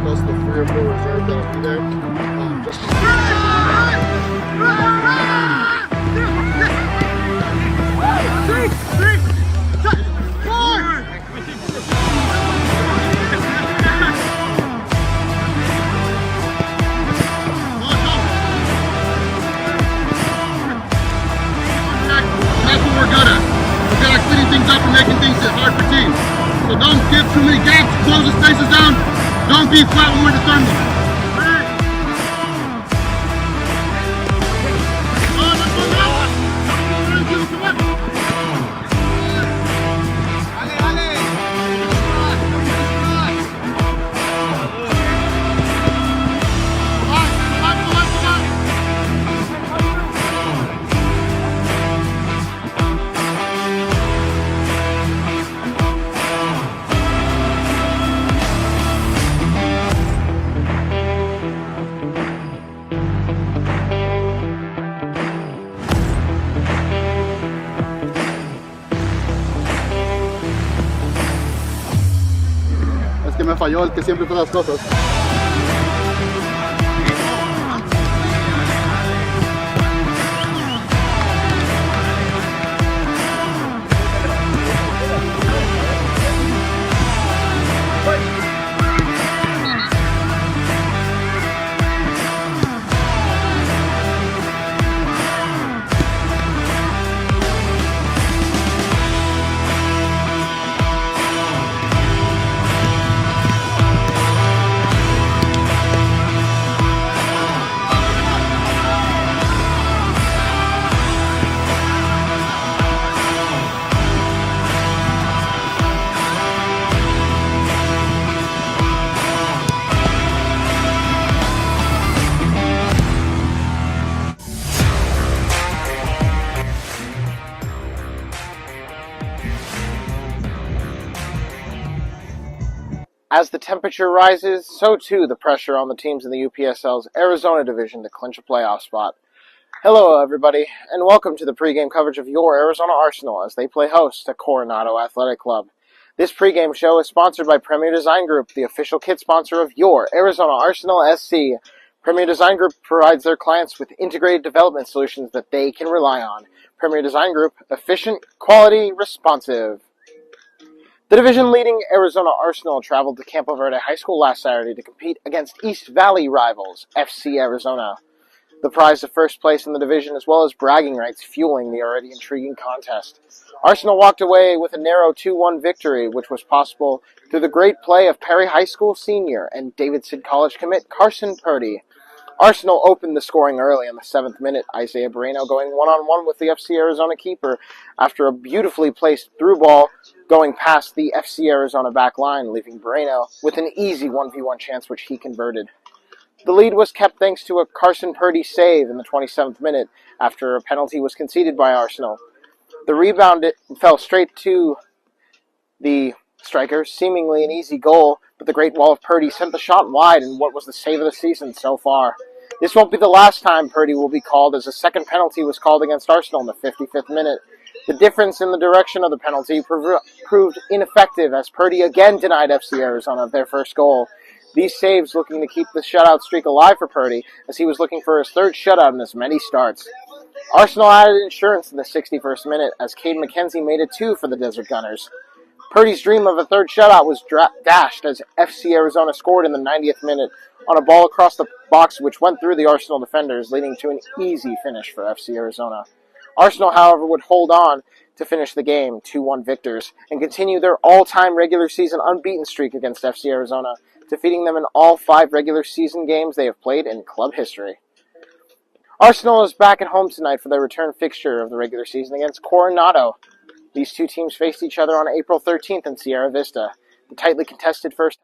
plus the 3 or 4 reserves that'll be there. That's what we're good at. We're good at cleaning things up and making things hard for teams. So don't give too many gaps, close the spaces down. Don't be flat when we're defending. Es que me falló el que siempre hace las cosas. As the temperature rises, so too the pressure on the teams in the UPSL's Arizona division to clinch a playoff spot. Hello, everybody, and welcome to the pregame coverage of your Arizona Arsenal as they play host to Coronado Athletic Club. This pregame show is sponsored by Premier Design Group, the official kit sponsor of your Arizona Arsenal SC. Premier Design Group provides their clients with integrated development solutions that they can rely on. Premier Design Group, efficient, quality, responsive. The division-leading Arizona Arsenal traveled to Campo Verde High School last Saturday to compete against East Valley rivals, FC Arizona. The prize of first place in the division as well as bragging rights fueling the already intriguing contest. Arsenal walked away with a narrow 2-1 victory, which was possible through the great play of Perry High School senior and Davidson College commit Carson Purdy. Arsenal opened the scoring early in the 7th minute, Isaiah Moreno going one-on-one with the FC Arizona keeper after a beautifully placed through ball going past the FC Arizona back line, leaving Moreno with an easy 1v1 chance which he converted. The lead was kept thanks to a Carson Purdy save in the 27th minute after a penalty was conceded by Arsenal. The rebound fell straight to the striker, seemingly an easy goal, but the great wall of Purdy sent the shot wide in what was the save of the season so far. This won't be the last time Purdy will be called, as a second penalty was called against Arsenal in the 55th minute. The difference in the direction of the penalty proved ineffective, as Purdy again denied FC Arizona their first goal. These saves looking to keep the shutout streak alive for Purdy, as he was looking for his third shutout in as many starts. Arsenal added insurance in the 61st minute, as Cade McKenzie made it 2 for the Desert Gunners. Purdy's dream of a third shutout was dashed as FC Arizona scored in the 90th minute on a ball across the box which went through the Arsenal defenders, leading to an easy finish for FC Arizona. Arsenal, however, would hold on to finish the game 2-1 victors and continue their all-time regular season unbeaten streak against FC Arizona, defeating them in all 5 regular season games they have played in club history. Arsenal is back at home tonight for their return fixture of the regular season against Coronado. These two teams faced each other on April 13th in Sierra Vista. The tightly contested first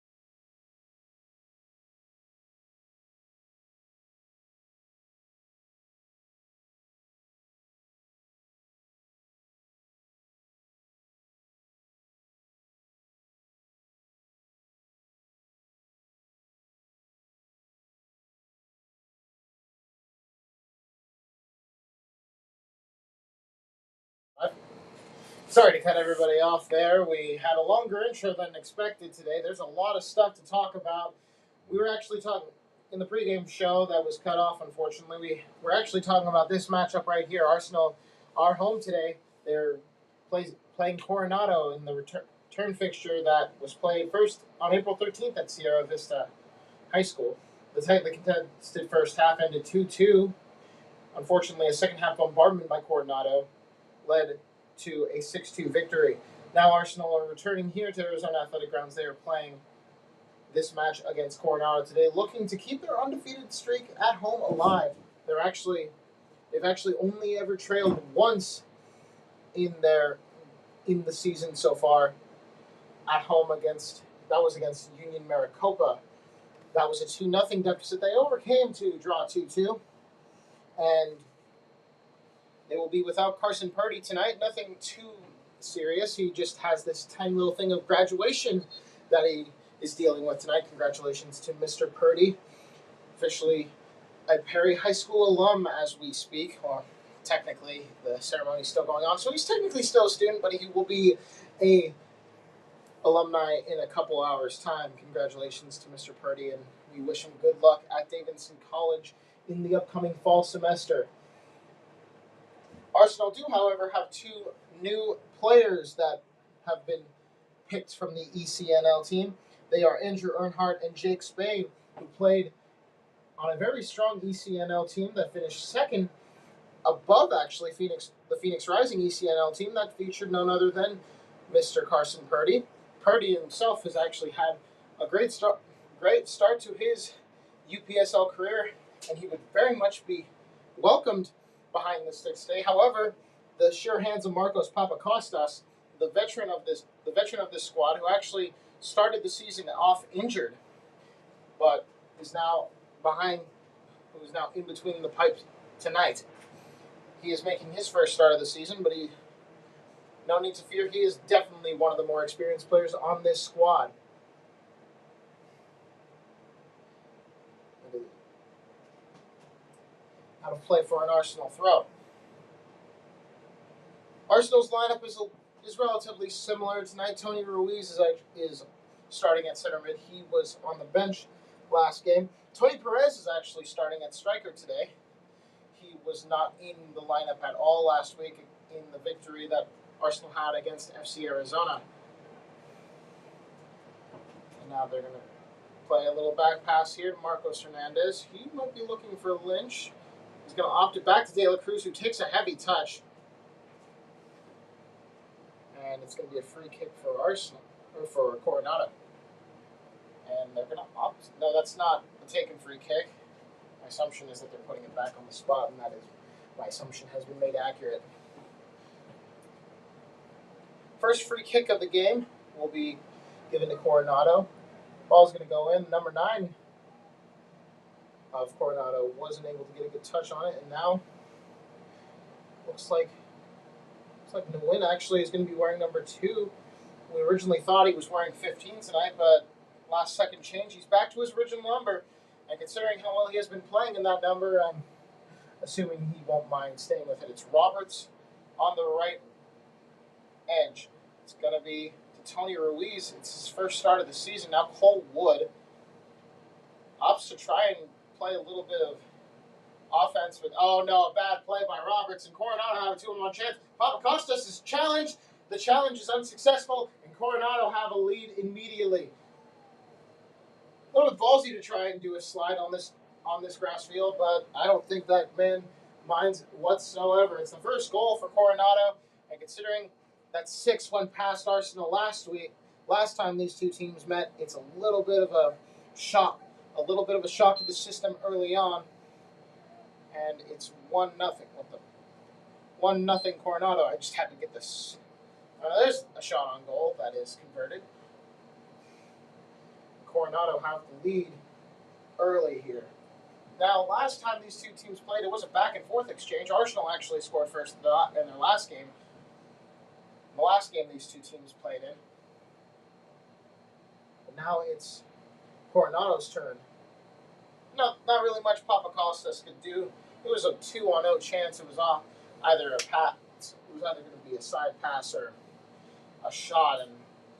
Sorry to cut everybody off there. We had a longer intro than expected today. There's a lot of stuff to talk about We were actually talking in the pregame show that was cut off, unfortunately. We were actually talking about this matchup right here. Arsenal are home today. They're playing Coronado in the return fixture that was played first on April 13th at Sierra Vista High School. The contested first half ended 2-2. Unfortunately, a second half bombardment by Coronado led to a 6-2 victory. Now Arsenal are returning here to Arizona Athletic Grounds. They are playing this match against Coronado today, looking to keep their undefeated streak at home alive. They've actually only ever trailed once in the season so far at home against Union Maricopa. That was a 2-0 deficit they overcame to draw 2-2, and they will be without Carson Purdy tonight. Nothing too serious. He just has this tiny little thing of graduation that he is dealing with tonight. Congratulations to Mr. Purdy, officially a Perry High School alum as we speak. Well, technically, the ceremony is still going on, so he's technically still a student, but he will be a alumni in a couple hours' time. Congratulations to Mr. Purdy, and we wish him good luck at Davidson College in the upcoming fall semester. Arsenal do, however, have two new players that have been picked from the ECNL team. They are Andrew Earnhardt and Jake Spain, who played on a very strong ECNL team that finished second above, actually, the Phoenix Rising ECNL team that featured none other than Mr. Carson Purdy. Purdy himself has actually had a great start to his UPSL career, and he would very much be welcomed behind the sticks today. However, the sure hands of Marcos Papakostas, the veteran of this squad, who actually started the season off injured, but is now in between the pipes tonight. He is making his first start of the season, but no need to fear. He is definitely one of the more experienced players on this squad. Out of play for an Arsenal throw. Arsenal's lineup is relatively similar tonight. Tony Ruiz is starting at center mid. He was on the bench last game. Tony Perez is actually starting at striker today. He was not in the lineup at all last week in the victory that Arsenal had against FC Arizona. And now they're going to play a little back pass here to Marcos Hernandez. He might be looking for Lynch. He's going to opt it back to De La Cruz, who takes a heavy touch. And it's going to be a free kick for Arsenal, or for Coronado. And they're going to opt. No, that's not a taken free kick. My assumption is that they're putting it back on the spot, and that is my assumption has been made accurate. First free kick of the game will be given to Coronado. Ball's going to go in. Number 9 of Coronado wasn't able to get a good touch on it, and now looks like Nguyen actually is going to be wearing number 2. We originally thought he was wearing 15 tonight, but last second change, he's back to his original number. And considering how well he has been playing in that number, I'm assuming he won't mind staying with it. It's Roberts on the right edge. It's going to be to Tony Ruiz. It's his first start of the season. Now Cole Wood opts to try and play a little bit of offense with, oh no, a bad play by Roberts, and Coronado have a 2-on-1 chance. Papakostas is challenged. The challenge is unsuccessful, and Coronado have a lead immediately. A little bit ballsy to try and do a slide on this grass field, but I don't think that man minds whatsoever. It's the first goal for Coronado, and considering that 6 went past Arsenal last time these two teams met, it's a little bit of a shock to the system early on, and it's 1-0. 1-0 Coronado. I just had to get this. There's a shot on goal that is converted. Coronado have the lead early here. Now, last time these two teams played, it was a back-and-forth exchange. Arsenal actually scored first in their last game. The last game these two teams played in. But now it's Coronado's turn. Not really much Papakostas could do. It was a 2-on-0 chance. It was either a pass. It was either going to be a side pass or a shot, and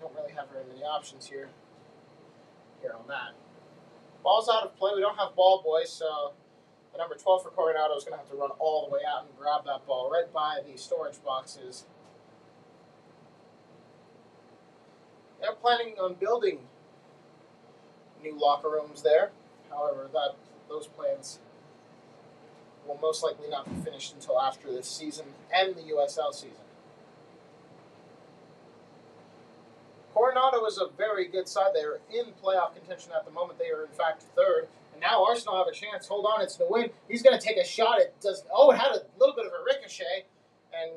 don't really have very many options here on that. Ball's out of play. We don't have ball boys, so the number 12 for Coronado is going to have to run all the way out and grab that ball right by the storage boxes. They're planning on building new locker rooms there. However, those plans will most likely not be finished until after this season and the USL season. Coronado is a very good side. They are in playoff contention at the moment. They are, in fact, third. And now Arsenal have a chance. Hold on, it's the win. He's going to take a shot. It had a little bit of a ricochet, and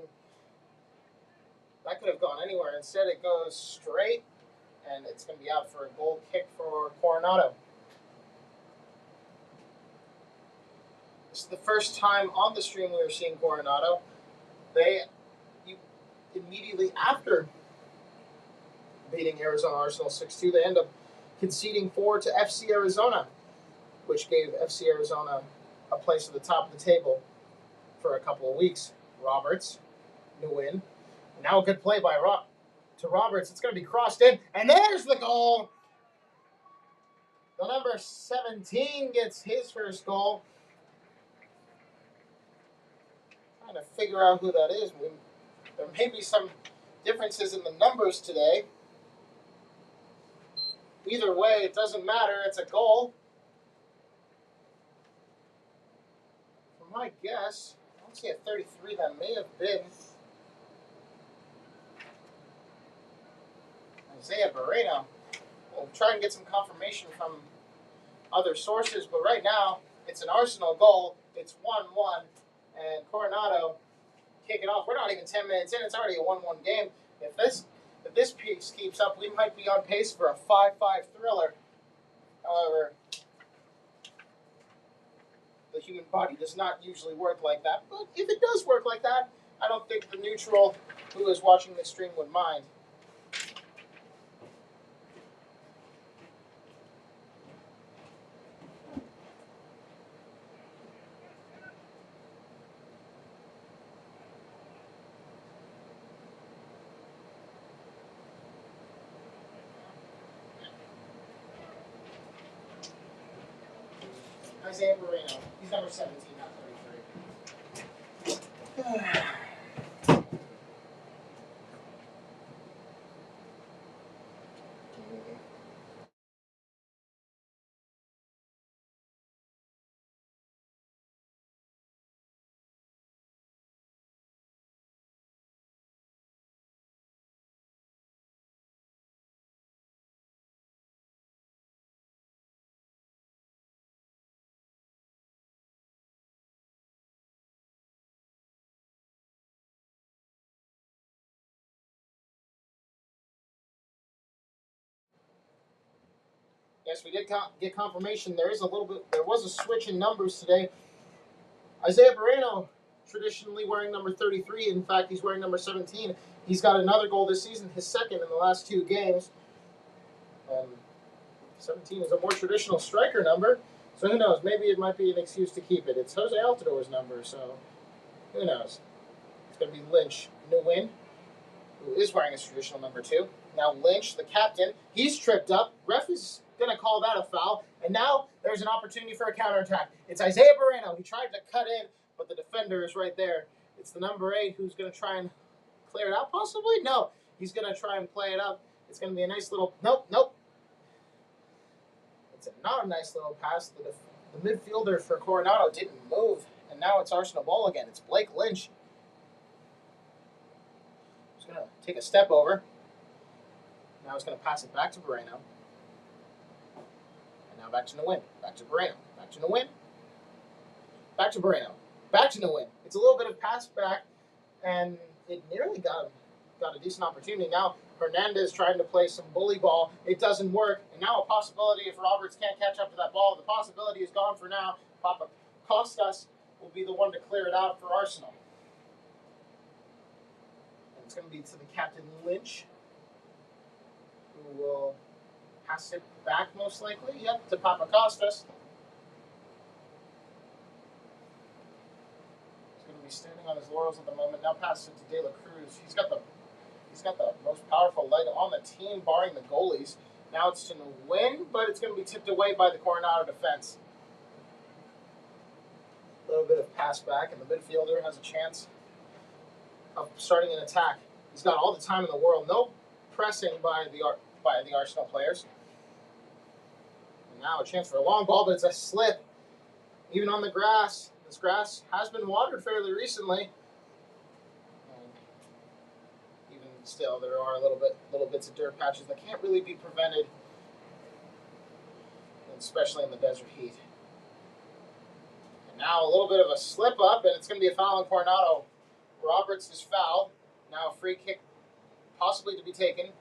that could have gone anywhere. Instead, it goes straight, and it's going to be out for a goal kick for Coronado. This is the first time on the stream we are seeing Coronado. Immediately after beating Arizona Arsenal 6-2, they end up conceding 4 to FC Arizona, which gave FC Arizona a place at the top of the table for a couple of weeks. Roberts, new win. Now a good play by Roberts. It's going to be crossed in, and there's the goal. The number 17 gets his first goal. Trying to figure out who that is. There may be some differences in the numbers today. Either way, it doesn't matter. It's a goal. For my guess, I don't see a 33. That may have been Isaiah Barreno. We'll try and get some confirmation from other sources, but right now, it's an Arsenal goal. It's 1-1, and Coronado kick it off. We're not even 10 minutes in. It's already a 1-1 game. If this pace keeps up, we might be on pace for a 5-5 thriller. However, the human body does not usually work like that. But if it does work like that, I don't think the neutral who is watching this stream would mind. Isaiah Barreno. He's number 17, not 33. Yes, we did get confirmation. There was a switch in numbers today. Isaiah Barreno, traditionally wearing number 33. In fact, he's wearing number 17. He's got another goal this season, his second in the last 2 games. 17 is a more traditional striker number. So who knows? Maybe it might be an excuse to keep it. It's Jose Altidor's number, so who knows? It's going to be Lynch, new win, who is wearing his traditional number 2. Now Lynch, the captain, he's tripped up. Ref is going to call that a foul. And now there's an opportunity for a counterattack. It's Isaiah Barreno. He tried to cut in, but the defender is right there. It's the number 8 who's going to try and clear it out, possibly? No. He's going to try and play it up. It's going to be a nice little... Nope. It's not a nice little pass. The midfielder for Coronado didn't move, and now it's Arsenal ball again. It's Blake Lynch. He's going to take a step over. Now he's going to pass it back to Barreno. And now back to Nguyen. Back to Barreno. Back to Nguyen. Back to Barreno. Back to Nguyen. It's a little bit of pass back, and it nearly got a decent opportunity. Now Hernandez trying to play some bully ball. It doesn't work. And now a possibility, if Roberts can't catch up to that ball, the possibility is gone for now. Papa Costas will be the one to clear it out for Arsenal. And it's going to be to the captain Lynch, who will pass it back most likely. Yep, to Papa Costas. He's going to be standing on his laurels at the moment. Now pass it to De La Cruz. He's got the most powerful leg on the team, barring the goalies. Now it's to win, but it's going to be tipped away by the Coronado defense. A little bit of pass back, and the midfielder has a chance of starting an attack. He's got all the time in the world. No pressing by the Arsenal players. And now a chance for a long ball, but it's a slip. Even on the grass. This grass has been watered fairly recently. And even still, there are little bits of dirt patches that can't really be prevented, especially in the desert heat. And now a little bit of a slip up, and it's going to be a foul on Coronado. Roberts is fouled. Now a free kick possibly to be taken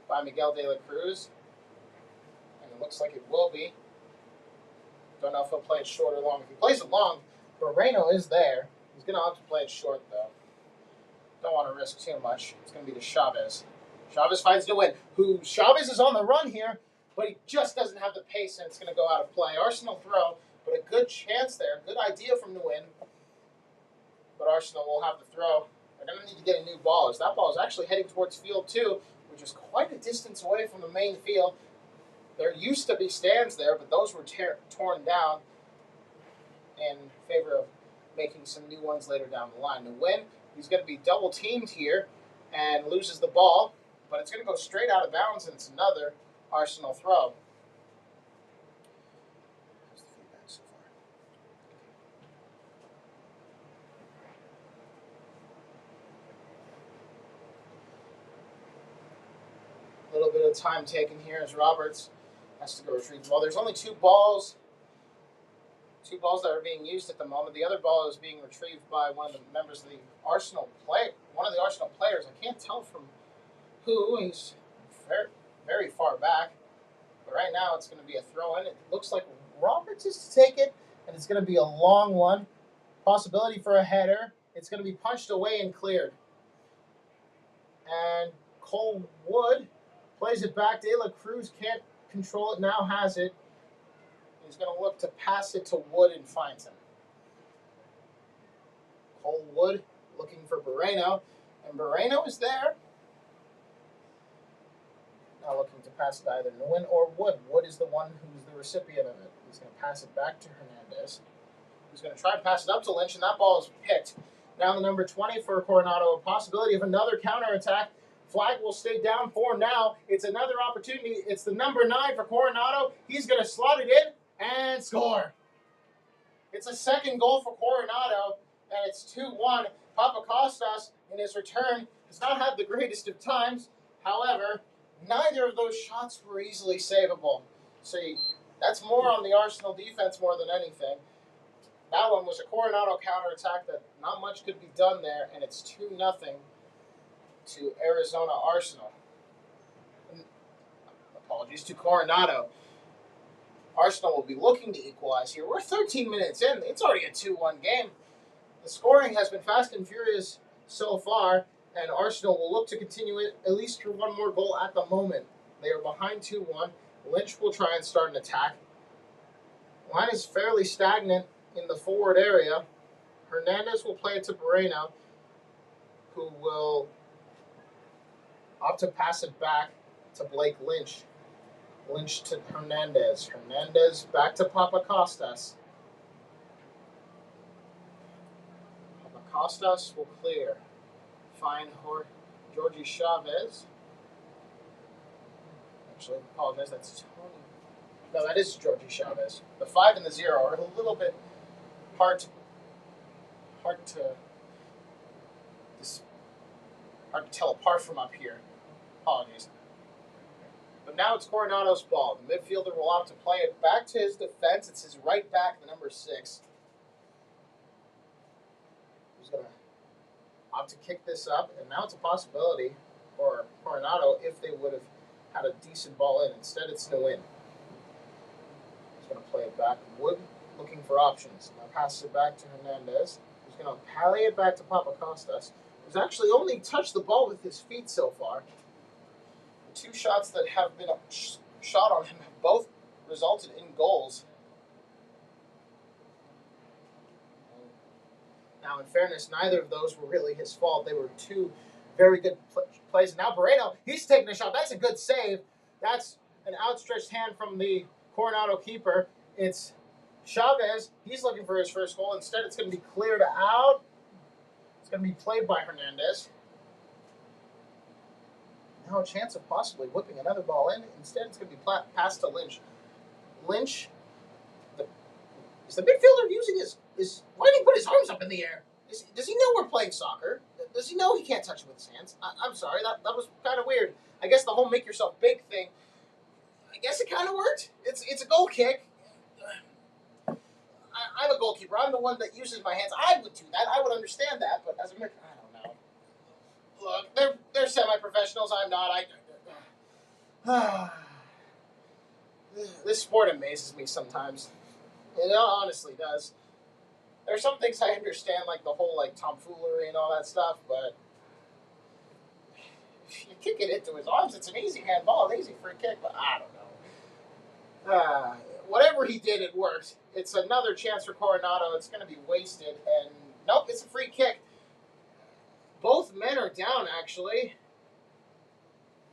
by Miguel de la Cruz. And it looks like it will be. Don't know if he'll play it short or long. If he plays it long, Moreno is there. He's going to have to play it short, though. Don't want to risk too much. It's going to be to Chavez. Chavez finds to win. Chavez is on the run here, but he just doesn't have the pace, and it's going to go out of play. Arsenal throw, but a good chance there. Good idea from Nguyen. But Arsenal will have the throw. They're going to need to get a new ball, as that ball is actually heading towards field 2, which is quite a distance away from the main field. There used to be stands there, but those were torn down in favor of making some new ones later down the line. Nguyen, he's going to be double teamed here and loses the ball, but it's going to go straight out of bounds, and it's another Arsenal throw. How's the feedback so far? A little bit of time taken here as Roberts has to go retrieve the ball. There's only two balls that are being used at the moment. The other ball is being retrieved by one of the members of the Arsenal one of the Arsenal players. I can't tell from who. He's very, very far back. But right now it's going to be a throw-in. It looks like Roberts is to take it, and it's going to be a long one. Possibility for a header. It's going to be punched away and cleared. And Cole Wood plays it back. De La Cruz can't control it, now has it. He's going to look to pass it to Wood and finds him. Cole Wood looking for Moreno, and Moreno is there. Now looking to pass it to either Nguyen or Wood. Wood is the one who's the recipient of it. He's going to pass it back to Hernandez. He's going to try and pass it up to Lynch, and that ball is picked. Now the number 20 for Coronado, a possibility of another counterattack. Flag will stay down for now. It's another opportunity. It's the number 9 for Coronado. He's going to slot it in and score. It's a second goal for Coronado, and it's 2-1. Papakostas, in his return, has not had the greatest of times. However, neither of those shots were easily savable. So that's more on the Arsenal defense more than anything. That one was a Coronado counterattack that not much could be done there, and it's 2-0 to Arizona Arsenal. Apologies to Coronado. Arsenal will be looking to equalize here. We're 13 minutes in. It's already a 2-1 game. The scoring has been fast and furious so far, and Arsenal will look to continue it at least for one more goal at the moment. They are behind 2-1. Lynch will try and start an attack. Line is fairly stagnant in the forward area. Hernandez will play it to Moreno, who will opt to pass it back to Blake Lynch. Lynch to Hernandez. Hernandez back to Papakostas. Papakostas will clear. Find Georgie Chavez. Actually, I apologize, that's Tony. No, that is Georgie Chavez. The 5 and the 0 are a little bit hard to tell apart from up here. Apologies. But now it's Coronado's ball. The midfielder will opt to play it back to his defense. It's his right back, the number 6. Who's going to opt to kick this up. And now it's a possibility for Coronado if they would have had a decent ball in. Instead, it's Nguyen. He's going to play it back. Wood looking for options. Now passes it back to Hernandez. He's going to pally it back to Papakostas, who's actually only touched the ball with his feet so far. The 2 shots that have been shot on him have both resulted in goals. Now, in fairness, neither of those were really his fault. They were 2 very good plays. Now Moreno, he's taking a shot. That's a good save. That's an outstretched hand from the Coronado keeper. It's Chavez. He's looking for his first goal. Instead, it's going to be cleared out. It's going to be played by Hernandez. Now a chance of possibly whipping another ball in. Instead, it's going to be passed to Lynch. Lynch, is the midfielder using his why did he put his arms up in the air? Does he know we're playing soccer? Does he know he can't touch it with his hands? I'm sorry, that was kind of weird. I guess the whole make yourself big thing, I guess it kind of worked. It's a goal kick. I'm a goalkeeper. I'm the one that uses my hands. I would do that. I would understand that. But as a mid, I don't know. Look, they're semi-professionals. I'm not. This sport amazes me sometimes. It honestly does. There's some things I understand, like the whole tomfoolery and all that stuff, but if you kick it into his arms, it's an easy handball, an easy free kick, but I don't know. Whatever he did, it worked. It's another chance for Coronado. It's going to be wasted, and nope, it's a free kick. Both men are down, actually.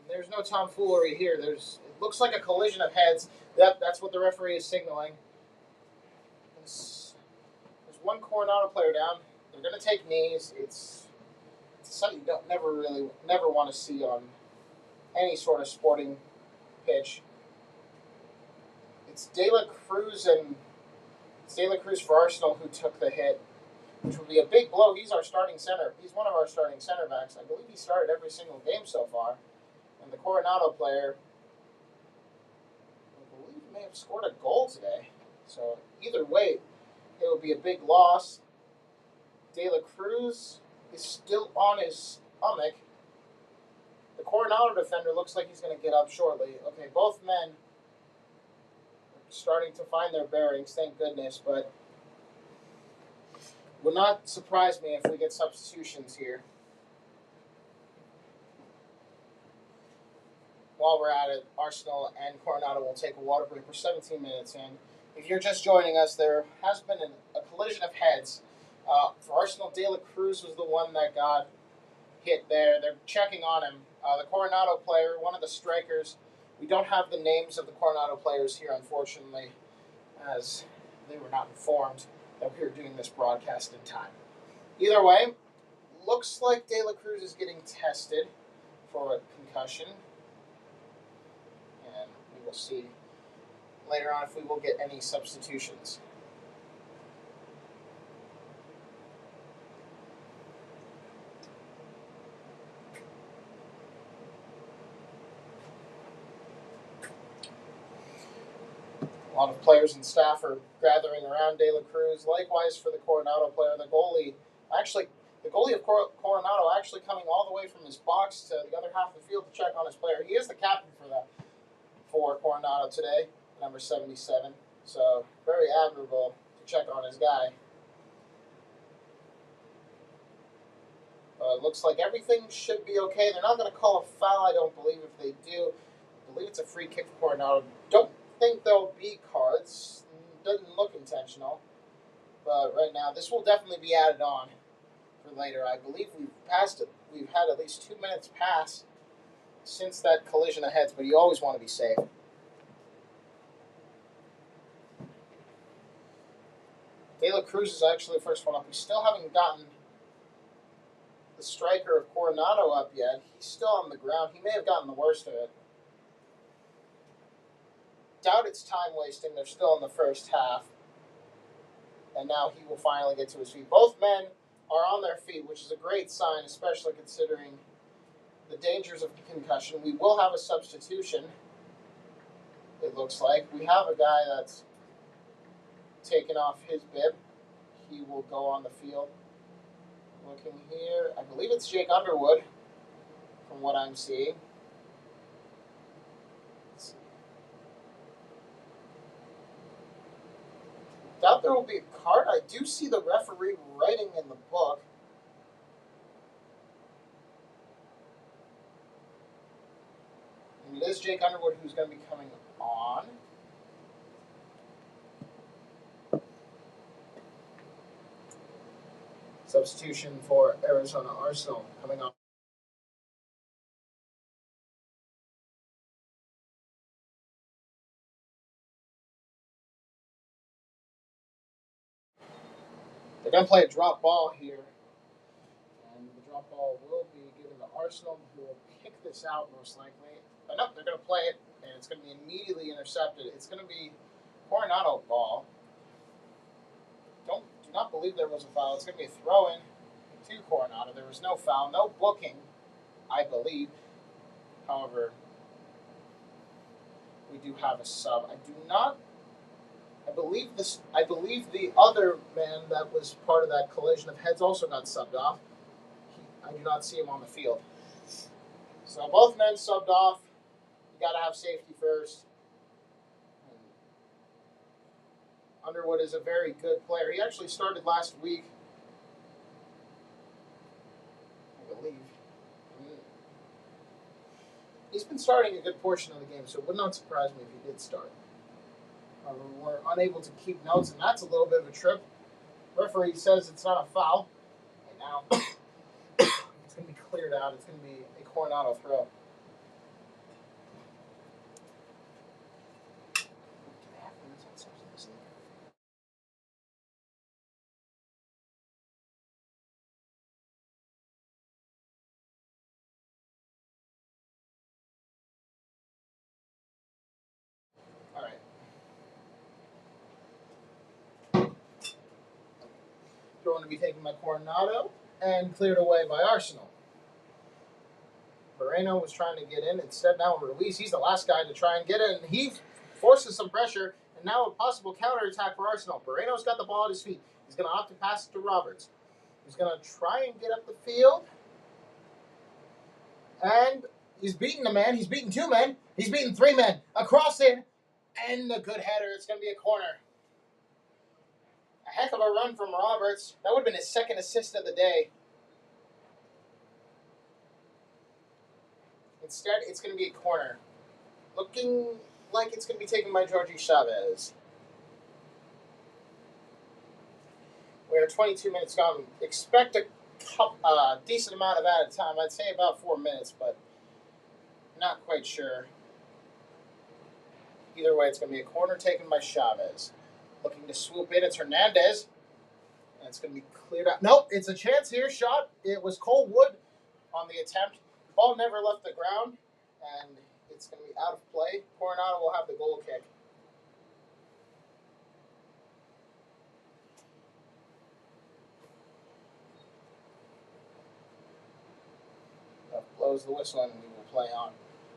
There's no tomfoolery here. It looks like a collision of heads. That's what the referee is signaling. There's one Coronado player down. They're going to take knees. It's something you never want to see on any sort of sporting pitch. It's De La Cruz for Arsenal who took the hit, which would be a big blow. He's our starting center. He's one of our starting center backs. I believe he started every single game so far. And the Coronado player, I believe, may have scored a goal today. So either way, it would be a big loss. De La Cruz is still on his stomach. The Coronado defender looks like he's going to get up shortly. Okay, both men are starting to find their bearings, thank goodness, but would not surprise me if we get substitutions here. While we're at it, Arsenal and Coronado will take a water break. We're 17 minutes in. If you're just joining us, there has been a collision of heads. For Arsenal, De La Cruz was the one that got hit there. They're checking on him. The Coronado player, one of the strikers, we don't have the names of the Coronado players here, unfortunately, as they were not informed that we were doing this broadcast in time. Either way, looks like De La Cruz is getting tested for a concussion. And we will see later on if we will get any substitutions. A lot of players and staff are gathering around De La Cruz. Likewise for the Coronado player, the goalie of Coronado actually coming all the way from his box to the other half of the field to check on his player. He is the captain for Coronado today, number 77. So very admirable to check on his guy. It looks like everything should be okay. They're not going to call a foul, I don't believe. If they do, I believe it's a free kick for Coronado. Don't think there'll be cards. Doesn't look intentional. But right now, this will definitely be added on for later. I believe we've passed it. We've had at least 2 minutes pass since that collision of heads, but you always want to be safe. De La Cruz is actually the first one up. We still haven't gotten the striker of Coronado up yet. He's still on the ground. He may have gotten the worst of it. Doubt it's time wasting. They're still in the first half. And now he will finally get to his feet. Both men are on their feet, which is a great sign, especially considering the dangers of concussion. We will have a substitution, it looks like. We have a guy that's taken off his bib. He will go on the field. Looking here, I believe it's Jake Underwood, from what I'm seeing. Doubt there will be a card. I do see the referee writing in the book. And it is Jake Underwood who's going to be coming on. Substitution for Arizona Arsenal coming on. They're going to play a drop ball here. And the drop ball will be given to Arsenal, who will kick this out most likely. But no, they're going to play it, and it's going to be immediately intercepted. It's going to be Coronado ball. Do not believe there was a foul. It's going to be a throw-in to Coronado. There was no foul, no booking, I believe. However, we do have a sub. I believe the other man that was part of that collision of heads also got subbed off. I do not see him on the field. So both men subbed off. You got to have safety first. And Underwood is a very good player. He actually started last week, I believe. He's been starting a good portion of the game, so it would not surprise me if he did start. We're unable to keep notes, and that's a little bit of a trip. Referee says it's not a foul. And now it's going to be cleared out. It's going to be a Coronado throw. All right. Going to be taken by Coronado and cleared away by Arsenal. Moreno was trying to get in. Instead, now Ruiz, he's the last guy to try and get in. He forces some pressure, and now a possible counterattack for Arsenal. Moreno's got the ball at his feet. He's going to opt to pass it to Roberts. He's going to try and get up the field. And he's beaten a man. He's beaten two men. He's beaten three men. Across in, and a good header. It's going to be a corner. A heck of a run from Roberts. That would have been his second assist of the day. Instead, it's going to be a corner. Looking like it's going to be taken by Jorge Chavez. We're 22 minutes gone. Expect a decent amount of added time. I'd say about 4 minutes, but not quite sure. Either way, it's going to be a corner taken by Chavez. Looking to swoop in, it's Hernandez. And it's going to be cleared out. Nope, it's a chance here. Shot. It was Cole Wood on the attempt. Ball never left the ground. And it's going to be out of play. Coronado will have the goal kick. That blows the whistle and we will play on.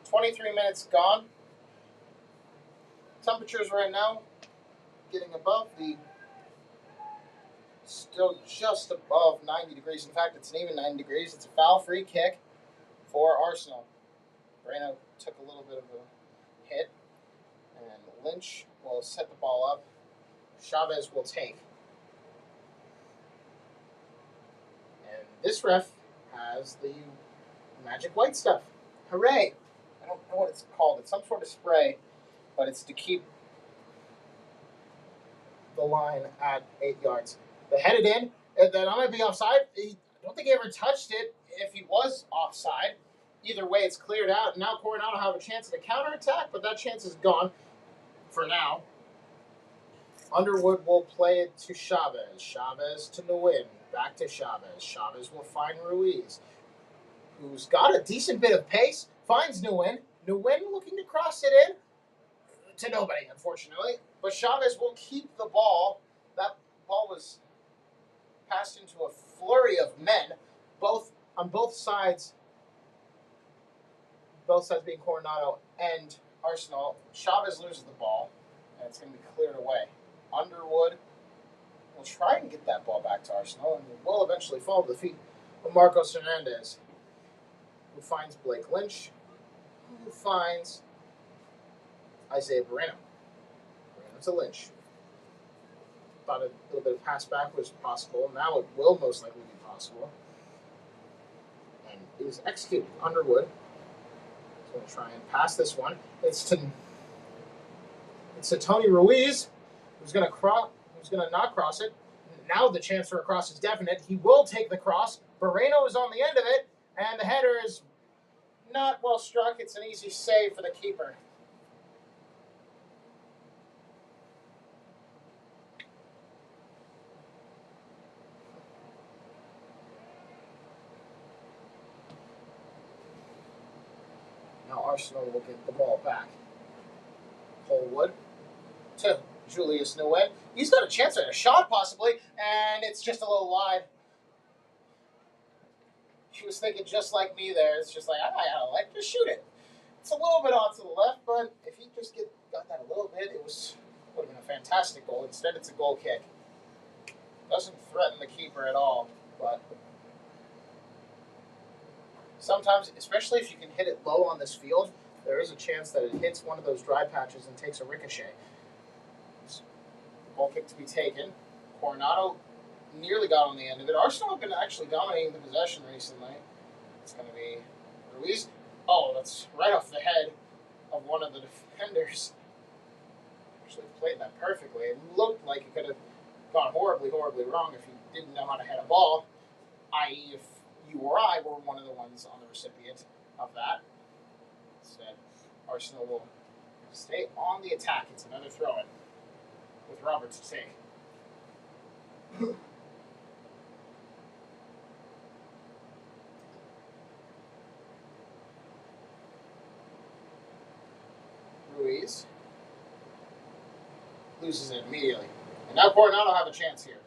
23 minutes gone. Temperatures right now getting above still just above 90 degrees. In fact, it's an even 90 degrees. It's a foul-free kick for Arsenal. Moreno took a little bit of a hit, and Lynch will set the ball up. Chavez will take. And this ref has the magic white stuff. Hooray! I don't know what it's called. It's some sort of spray, but it's to keep the line at 8 yards. They headed in, and then I might be offside. I don't think he ever touched it if he was offside. Either way, it's cleared out. Now Coronado have a chance at a counterattack, but that chance is gone for now. Underwood will play it to Chavez. Chavez to Nguyen. Back to Chavez. Chavez will find Ruiz, who's got a decent bit of pace. Finds Nguyen. Nguyen looking to cross it in. To nobody, unfortunately. But Chavez will keep the ball. That ball was passed into a flurry of men, on both sides. Both sides being Coronado and Arsenal. Chavez loses the ball, and it's going to be cleared away. Underwood will try and get that ball back to Arsenal, and will eventually fall to the feet of Marcos Hernandez, who finds Blake Lynch, who finds Isaiah Moreno. Moreno to Lynch. Thought a little bit of pass back was possible. Now it will most likely be possible. And it is executed. Underwood is going to try and pass this one. It's to Tony Ruiz, who's going to not cross it. Now the chance for a cross is definite. He will take the cross. Moreno is on the end of it, and the header is not well struck. It's an easy save for the keeper. Arsenal will get the ball back. Colwood to Julius Nguyen. He's got a chance at a shot, possibly, and it's just a little wide. She was thinking just like me there. It's just like, just shoot it. It's a little bit off to the left, but if he just got that a little bit, would have been a fantastic goal. Instead, it's a goal kick. Doesn't threaten the keeper at all, but sometimes, especially if you can hit it low on this field, there is a chance that it hits one of those dry patches and takes a ricochet. Ball kick to be taken. Coronado nearly got on the end of it. Arsenal have been actually dominating the possession recently. It's going to be Ruiz. Oh, that's right off the head of one of the defenders. Actually played that perfectly. It looked like it could have gone horribly, horribly wrong if you didn't know how to head a ball, i.e. if you or I were one of the ones on the recipient of that. Instead, Arsenal will stay on the attack. It's another throw-in with Roberts to take. Ruiz loses it immediately. And now Coronado have a chance here.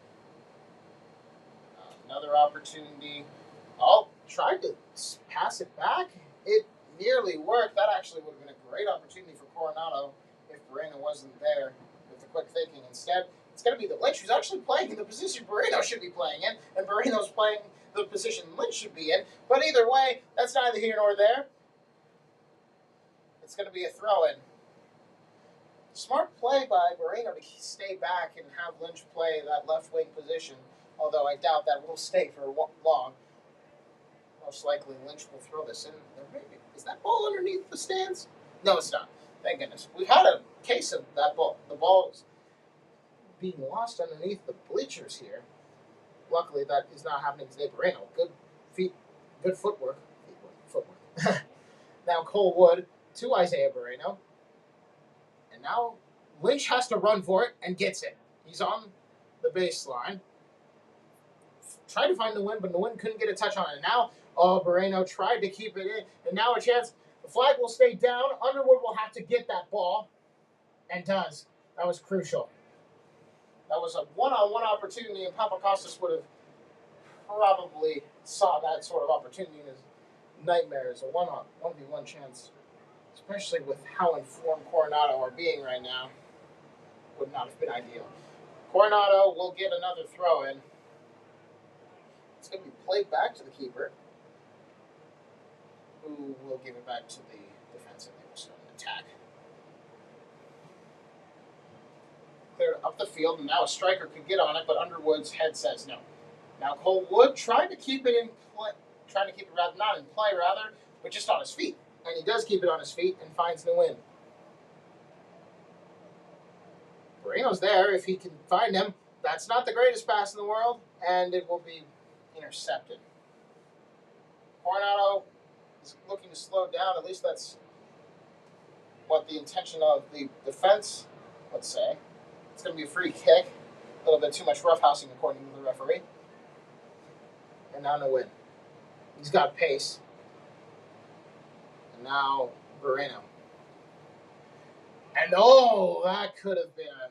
Another opportunity. Oh, tried to pass it back. It nearly worked. That actually would have been a great opportunity for Coronado if Moreno wasn't there with the quick thinking. Instead, it's going to be the Lynch who's actually playing in the position Moreno should be playing in, and Moreno's playing the position Lynch should be in. But either way, that's neither here nor there. It's going to be a throw-in. Smart play by Moreno to stay back and have Lynch play that left wing position, although I doubt that will stay for long. Most likely Lynch will throw this in. Is that ball underneath the stands? No, it's not. Thank goodness. We've had a case of that ball. The ball's being lost underneath the bleachers here. Luckily, that is not happening today. Moreno, good feet, good footwork. Now Colwood to Isaiah Moreno. And now Lynch has to run for it and gets it. He's on the baseline. Tried to find the win, but the win couldn't get a touch on it. And now, Moreno tried to keep it in. And now a chance. The flag will stay down. Underwood will have to get that ball. And does. That was crucial. That was a one-on-one opportunity, and Papakostas would have probably saw that sort of opportunity in his nightmares. A 1v1 chance, especially with how informed Coronado are being right now, would not have been ideal. Coronado will get another throw-in. It's going to be played back to the keeper, who will give it back to the defense, and they will start an attack. Cleared up the field, and now a striker could get on it, but Underwood's head says no. Now Colwood tried to keep it in play, not in play, but just on his feet. And he does keep it on his feet and finds the win. Moreno's there if he can find him. That's not the greatest pass in the world, and it will be intercepted. Coronado is looking to slow down. At least that's what the intention of the defense, let's say. It's going to be a free kick. A little bit too much roughhousing according to the referee. And now no win. He's got pace. And now Moreno. And that could have been a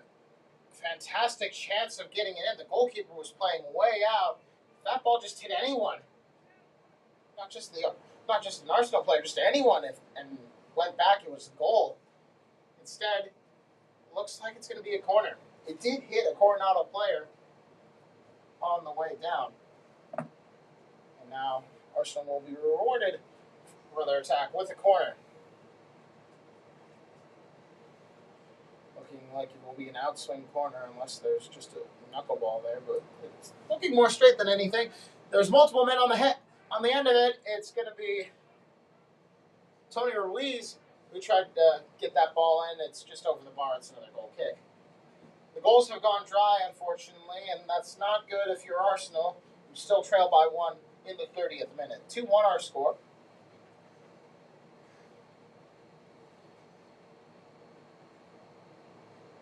fantastic chance of getting it in. The goalkeeper was playing way out. That ball just hit anyone. Not just an Arsenal player, just anyone, and went back, it was a goal. Instead, it looks like it's going to be a corner. It did hit a Coronado player on the way down. And now Arsenal will be rewarded for their attack with a corner. Looking like it will be an outswing corner unless there's just a knuckleball there, but it's looking more straight than anything. There's multiple men on the end of it. It's going to be Tony Ruiz who tried to get that ball in. It's just over the bar. It's another goal kick. The goals have gone dry, unfortunately, and that's not good if you're Arsenal. You still trail by one in the 30th minute. 2-1 our score.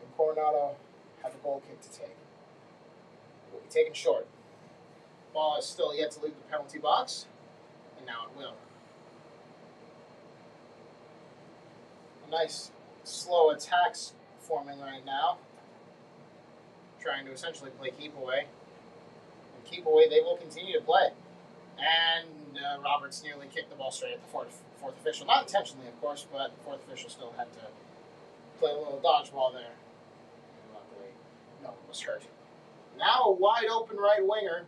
And Coronado have a goal kick to take. It will be taken short. Ball is still yet to leave the penalty box, and now it will. Nice slow attacks forming right now, trying to essentially play keep away. And keep away they will continue to play. And Roberts nearly kicked the ball straight at the fourth official. Not intentionally, of course, but the fourth official still had to play a little dodgeball there. And luckily, no one was hurt. Now a wide open right winger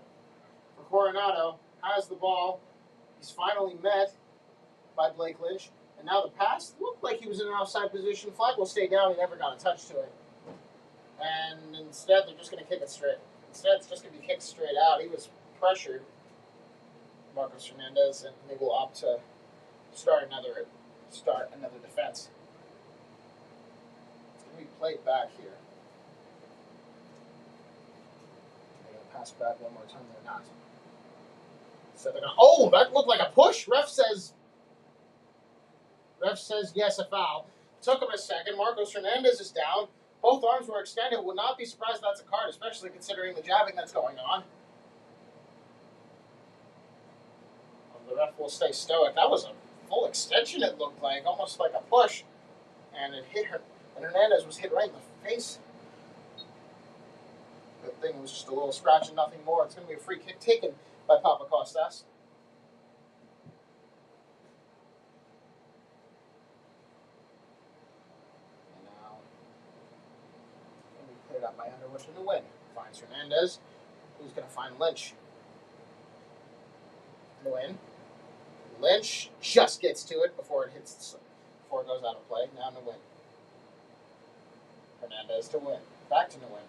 for Coronado has the ball. He's finally met by Blake Lynch. And now the pass looked like he was in an offside position. Flag will stay down. He never got a touch to it. And instead, they're just going to kick it straight. Instead, it's just going to be kicked straight out. He was pressured, Marcos Hernandez, and they will opt to start another defense. It's going to be played back here. They're going to pass back one more time. They're not. So they're going to. Oh, that looked like a push. Ref says yes, a foul. Took him a second. Marcos Hernandez is down. Both arms were extended. Would not be surprised that's a card, especially considering the jabbing that's going on. The ref will stay stoic. That was a full extension, it looked like, almost like a push. And it hit her. And Hernandez was hit right in the face. Good thing it was just a little scratch and nothing more. It's going to be a free kick taken by Papakostas. Cleared up by Underwood to the win. Finds Hernandez, who's going to find Lynch. Nguyen. Lynch just gets to it before it goes out of play. Now Nguyen. Hernandez to win. Back to Nguyen.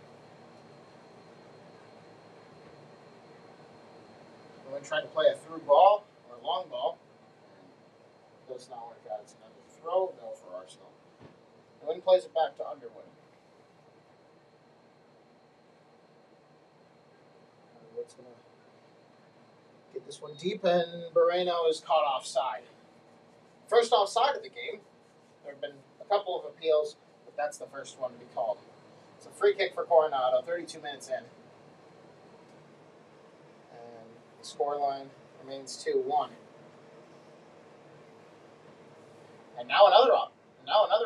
Nguyen tried to play a through ball or a long ball. Does not work out. It's another throw. No for Arsenal. Nguyen plays it back to Underwood. Underwood's going to get this one deep, and Moreno is caught offside. First offside of the game. There have been a couple of appeals, but that's the first one to be called. It's a free kick for Coronado, 32 minutes in. And the scoreline remains 2-1. And now another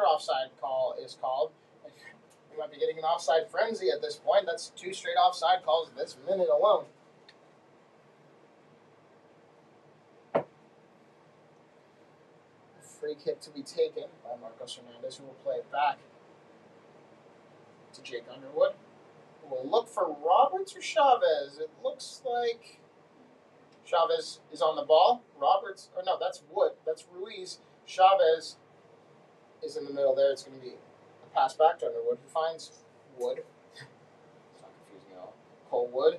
offside call is called. We might be getting an offside frenzy at this point. That's 2 straight offside calls this minute alone. Free kick to be taken by Marcos Hernandez, who will play it back to Jake Underwood, who will look for Roberts or Chavez. It looks like Chavez is on the ball. That's Wood. That's Ruiz. Chavez is in the middle there. It's going to be a pass back to Underwood, who finds Wood. It's not confusing at all. Cole Wood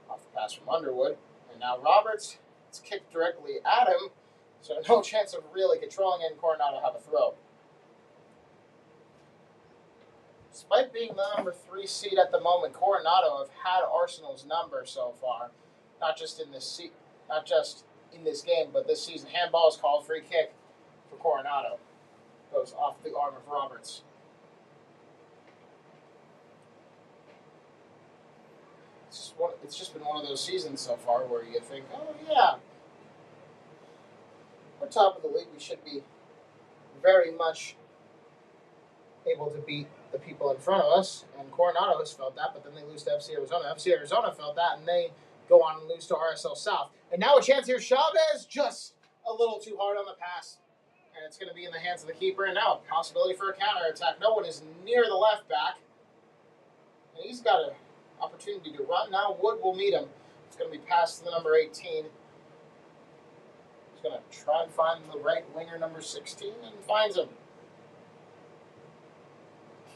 off the pass from Underwood. And now Roberts. It's kicked directly at him. So no chance of really controlling it, and Coronado have a throw. Despite being the number 3 seed at the moment, Coronado have had Arsenal's number so far. Not just in this game, but this season. Handball is called, free kick for Coronado. Goes off the arm of Roberts. It's just been one of those seasons so far where you think, oh yeah, we're top of the league. We should be very much able to beat the people in front of us. And Coronado has felt that, but then they lose to FC Arizona. FC Arizona felt that, and they go on and lose to RSL South. And now a chance here. Chavez just a little too hard on the pass. And it's going to be in the hands of the keeper. And now a possibility for a counterattack. No one is near the left back. And he's got an opportunity to run. Now Wood will meet him. It's going to be passed to the number 18. Going to try and find the right winger, number 16, and finds him.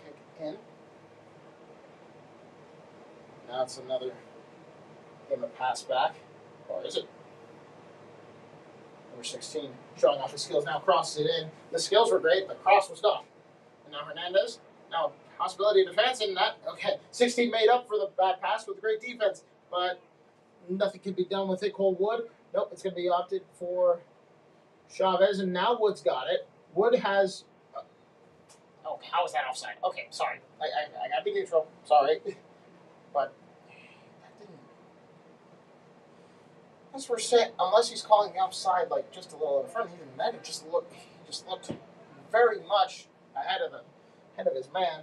Kick in. Now it's another game of pass back. Or is it? Number 16 showing off his skills. Now crosses it in. The skills were great, the cross was not. And now Hernandez. Now possibility of defense, and that, okay. 16 made up for the bad pass with great defense, but nothing can be done with it. Cole Wood. Nope, it's going to be opted for Chavez, and now Wood's got it. Wood has... Oh, how is that offside? Okay, sorry. I got to be neutral. Sorry. But that didn't... That's what we're saying. Unless he's calling the offside, like, just a little in front, he didn't meant it. He just looked very much ahead of his man.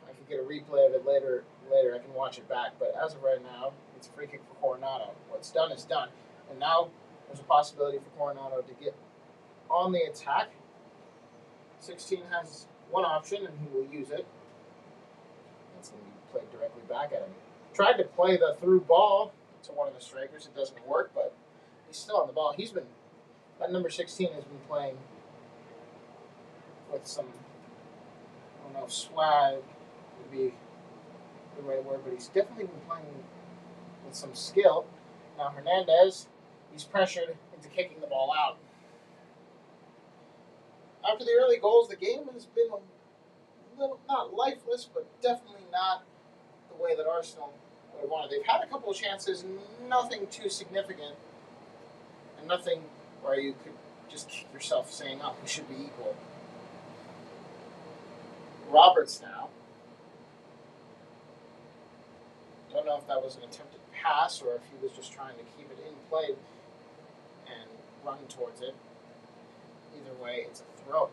I can get a replay of it later. I can watch it back. But as of right now, it's a free kick for Coronado. What's done is done. And now there's a possibility for Coronado to get on the attack. 16 has one option, and he will use it. It's going to be played directly back at him. Tried to play the through ball to one of the strikers. It doesn't work, but he's still on the ball. That number 16 has been playing with some, I don't know if swag would be the right word, but he's definitely been playing with some skill. Now Hernandez, he's pressured into kicking the ball out. After the early goals, the game has been a little, not lifeless, but definitely not the way that Arsenal would have wanted. They've had a couple of chances, nothing too significant, and nothing where you could just kick yourself saying, oh, we should be equal. Roberts now. Don't know if that was an attempted pass or if he was just trying to keep it in play and run towards it. Either way, it's a throw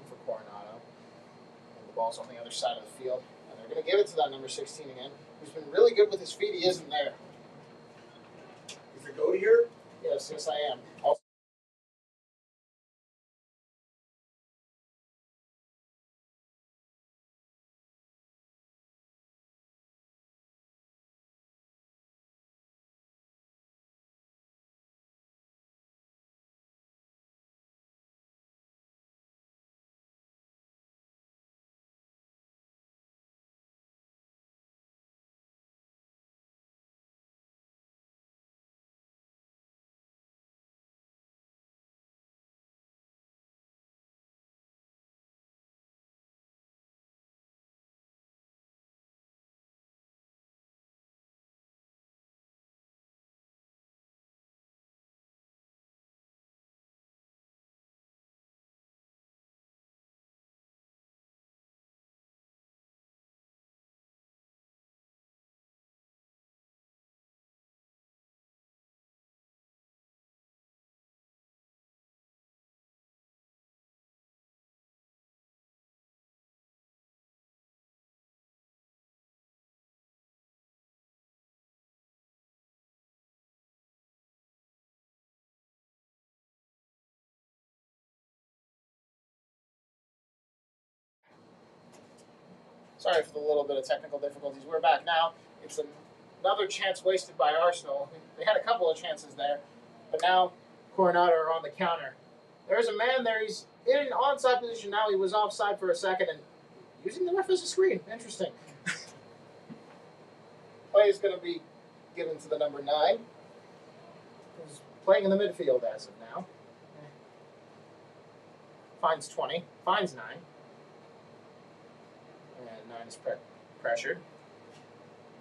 for Coronado. And the ball's on the other side of the field. And they're going to give it to that number 16 again, who's been really good with his feet. He isn't there. Is it go here? Yes, I am. Sorry for the little bit of technical difficulties. We're back now. It's another chance wasted by Arsenal. They had a couple of chances there, but now Coronado are on the counter. There's a man there. He's in an onside position now. He was offside for a second and using the ref as a screen. Interesting. Play is going to be given to the number 9, who's playing in the midfield as of now. Finds 20, finds 9. And 9 is pressured.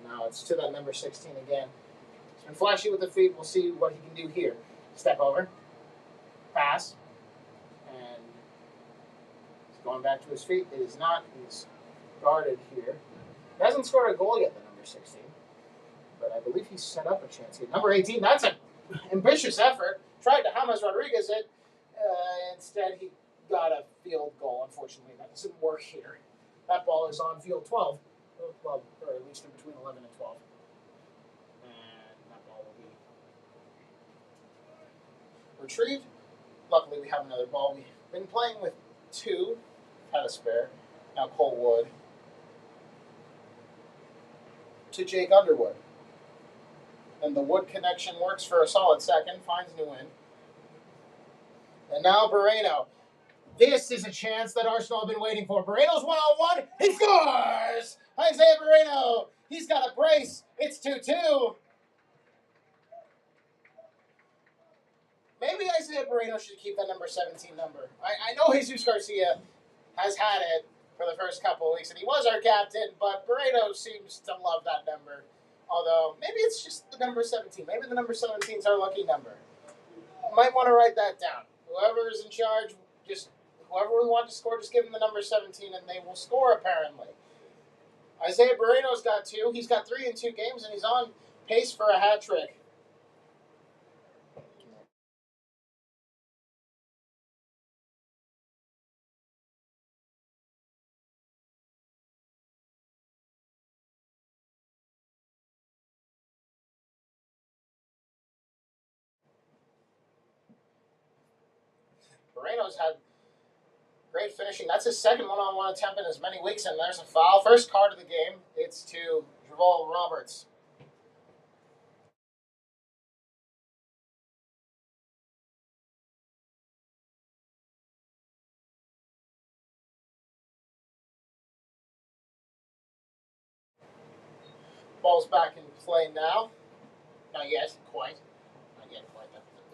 Now it's to that number 16 again. He's been flashy with the feet. We'll see what he can do here. Step over. Pass. And he's going back to his feet. It is not. He's guarded here. He hasn't scored a goal yet, the number 16. But I believe he's set up a chance here. Number 18, that's an ambitious effort. Tried to James Rodriguez it. Instead, he got a field goal. Unfortunately, that doesn't work here. That ball is on field 12. Well, or at least in between 11 and 12. And that ball will be retrieved. Luckily, we have another ball. We've been playing with 2. Had a spare. Now Cole Wood to Jake Underwood. And the Wood connection works for a solid second. Finds Nguyen. And now Moreno. This is a chance that Arsenal have been waiting for. Moreno's one-on-one. He scores! Isaiah Moreno. He's got a brace. It's 2-2. Maybe Isaiah Moreno should keep that number 17 number. I know Jesus Garcia has had it for the first couple of weeks, and he was our captain, but Moreno seems to love that number. Although, maybe it's just the number 17. Maybe the number 17 is our lucky number. You might want to write that down. Whoever is in charge, whoever we want to score, just give him the number 17, and they will score, apparently. Isaiah Moreno's got 2. He's got 3 in 2 games, and he's on pace for a hat trick. Moreno's had great finishing. That's his second one-on-one attempt in as many weeks, and there's a foul. First card of the game. It's to Javal Roberts. Ball's back in play now. Not yet, quite. Not yet, quite.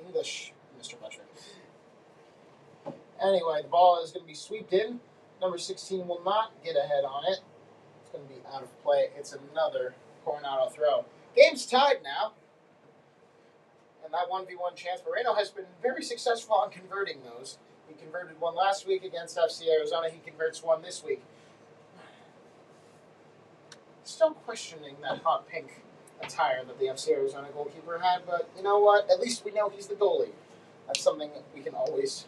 English, Mr. Butcher. Anyway, the ball is going to be sweeped in. Number 16 will not get ahead on it. It's going to be out of play. It's another Coronado throw. Game's tied now. And that 1v1 chance, Moreno has been very successful on converting those. He converted one last week against FC Arizona. He converts one this week. Still questioning that hot pink attire that the FC Arizona goalkeeper had, but you know what? At least we know he's the goalie. That's something that we can always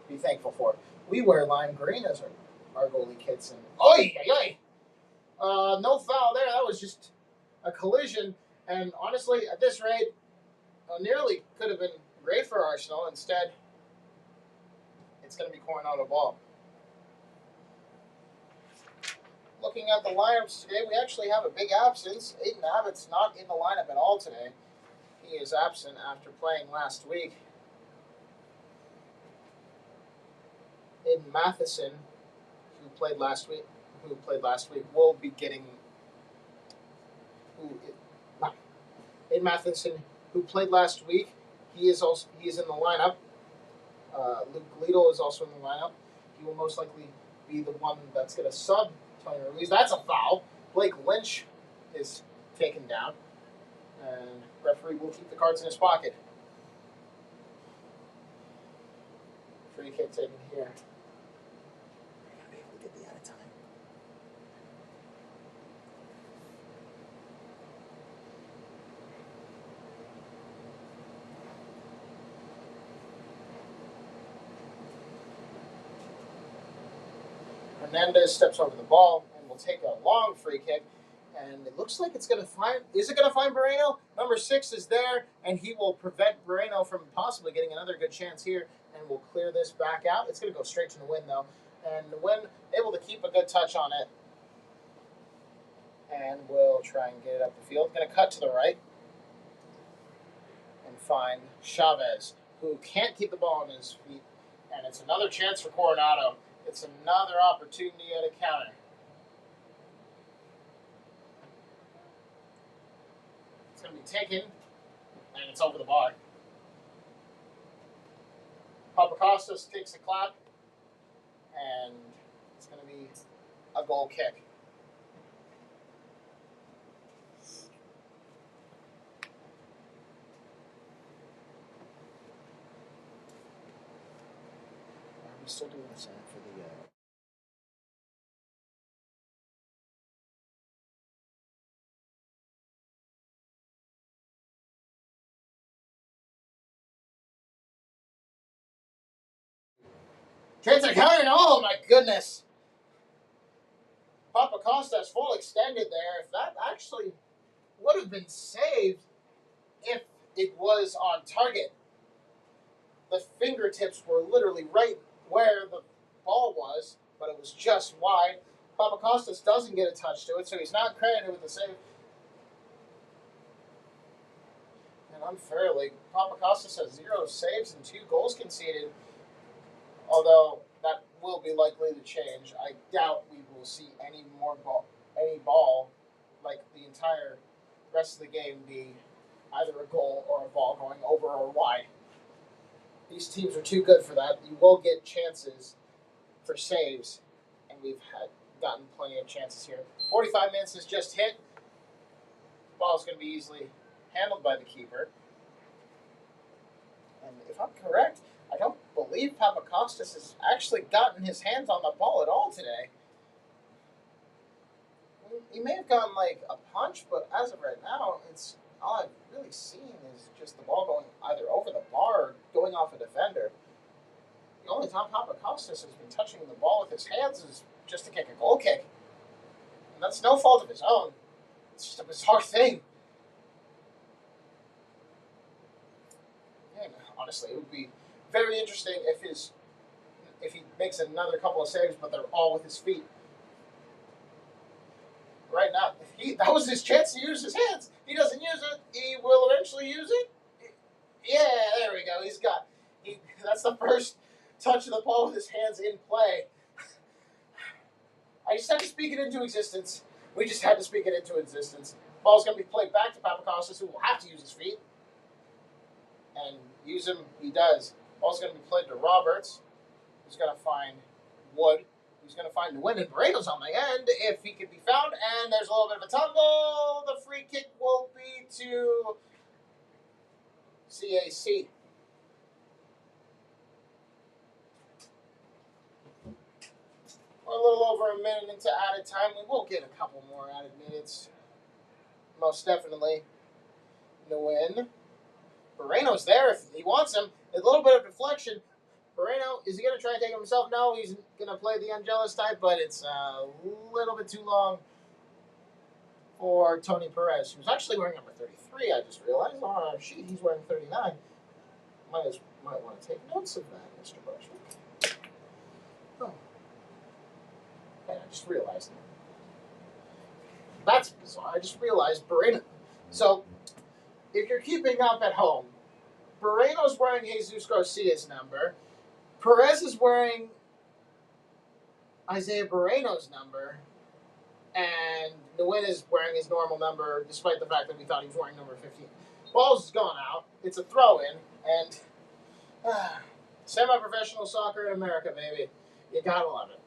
be thankful for. We wear lime green as our goalie kits. And oi, oi, oi! No foul there. That was just a collision. And honestly, at this rate, nearly could have been great for Arsenal. Instead, it's going to be Coronado ball. Looking at the lineups today, we actually have a big absence. Aiden Abbott's not in the lineup at all today. He is absent after playing last week. Aiden Matheson, who played last week, will be getting. Aiden Matheson, who played last week, he is in the lineup. Luke Lidl is also in the lineup. He will most likely be the one that's going to sub Tony Ruiz. That's a foul. Blake Lynch is taken down, and referee will keep the cards in his pocket. Free kick taken here. Gotta be able to get the out of time. Hernandez steps over the ball and will take a long free kick. And it looks like it's going to find... Is it going to find Moreno? Number 6 is there, and he will prevent Moreno from possibly getting another good chance here, and will clear this back out. It's going to go straight to the win, though. And the win able to keep a good touch on it. And we'll try and get it up the field. Going to cut to the right and find Chavez, who can't keep the ball on his feet. And it's another chance for Coronado. It's another opportunity at a counter. It's going to be taken, and it's over the bar. Papakostas takes a clap, and it's going to be a goal kick. Are we still doing the same for the... Chance at counter, oh my goodness. Papakostas full extended there. If that actually would have been saved if it was on target. The fingertips were literally right where the ball was, but it was just wide. Papakostas doesn't get a touch to it, so he's not credited with the save. And unfairly, Papakostas has 0 saves and 2 goals conceded. Although that will be likely to change. I doubt we will see any ball, like the entire rest of the game, be either a goal or a ball going over or wide. These teams are too good for that. You will get chances for saves, and we've gotten plenty of chances here. 45 minutes has just hit. Ball is going to be easily handled by the keeper. And if I'm correct, I don't believe Papakostas has actually gotten his hands on the ball at all today. He may have gotten like a punch, but as of right now, it's all I've really seen is just the ball going either over the bar or going off a defender. The only time Papakostas has been touching the ball with his hands is just to kick a goal kick. And that's no fault of his own. It's just a bizarre thing. And honestly, it would be very interesting if he makes another couple of saves, but they're all with his feet. Right now, that was his chance to use his hands. He doesn't use it. He will eventually use it. Yeah, there we go. That's the first touch of the ball with his hands in play. I just had to speak it into existence. We just had to speak it into existence. Ball's going to be played back to Papakostas, who will have to use his feet. And use him, he does. Ball's going to be played to Roberts, who's going to find Wood, who's going to find Nguyen, and Moreno's on the end if he can be found. And there's a little bit of a tumble. The free kick will be to CAC. We're a little over a minute into added time. We will get a couple more added minutes. Most definitely. Nguyen. Moreno's there if he wants him. A little bit of deflection. Moreno, is he going to try and take him himself? No, he's going to play the Angelis type, but it's a little bit too long for Tony Perez, who's actually wearing number 33, I just realized. On our sheet, he's wearing 39. Might want to take notes of that, Mr. Bushwick. Oh. And I just realized that. That's bizarre. I just realized Moreno. So, if you're keeping up at home, Moreno's wearing Jesus Garcia's number. Perez is wearing Isaiah Moreno's number. And Nguyen is wearing his normal number, despite the fact that we thought he was wearing number 15. Ball's gone out. It's a throw-in. And semi-professional soccer in America, baby. You gotta love it.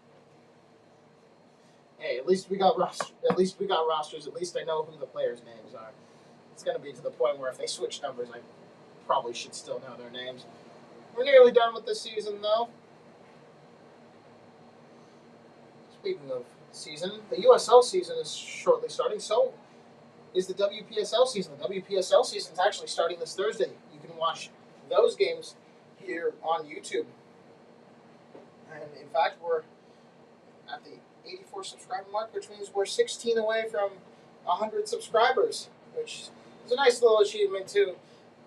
Hey, at least we got rosters. At least I know who the players' names are. It's going to be to the point where if they switch numbers, I probably should still know their names. We're nearly done with this season, though. Speaking of season, the USL season is shortly starting. So is the WPSL season. The WPSL season is actually starting this Thursday. You can watch those games here on YouTube. And in fact, we're at the 84 subscriber mark, which means we're 16 away from 100 subscribers, which is a nice little achievement to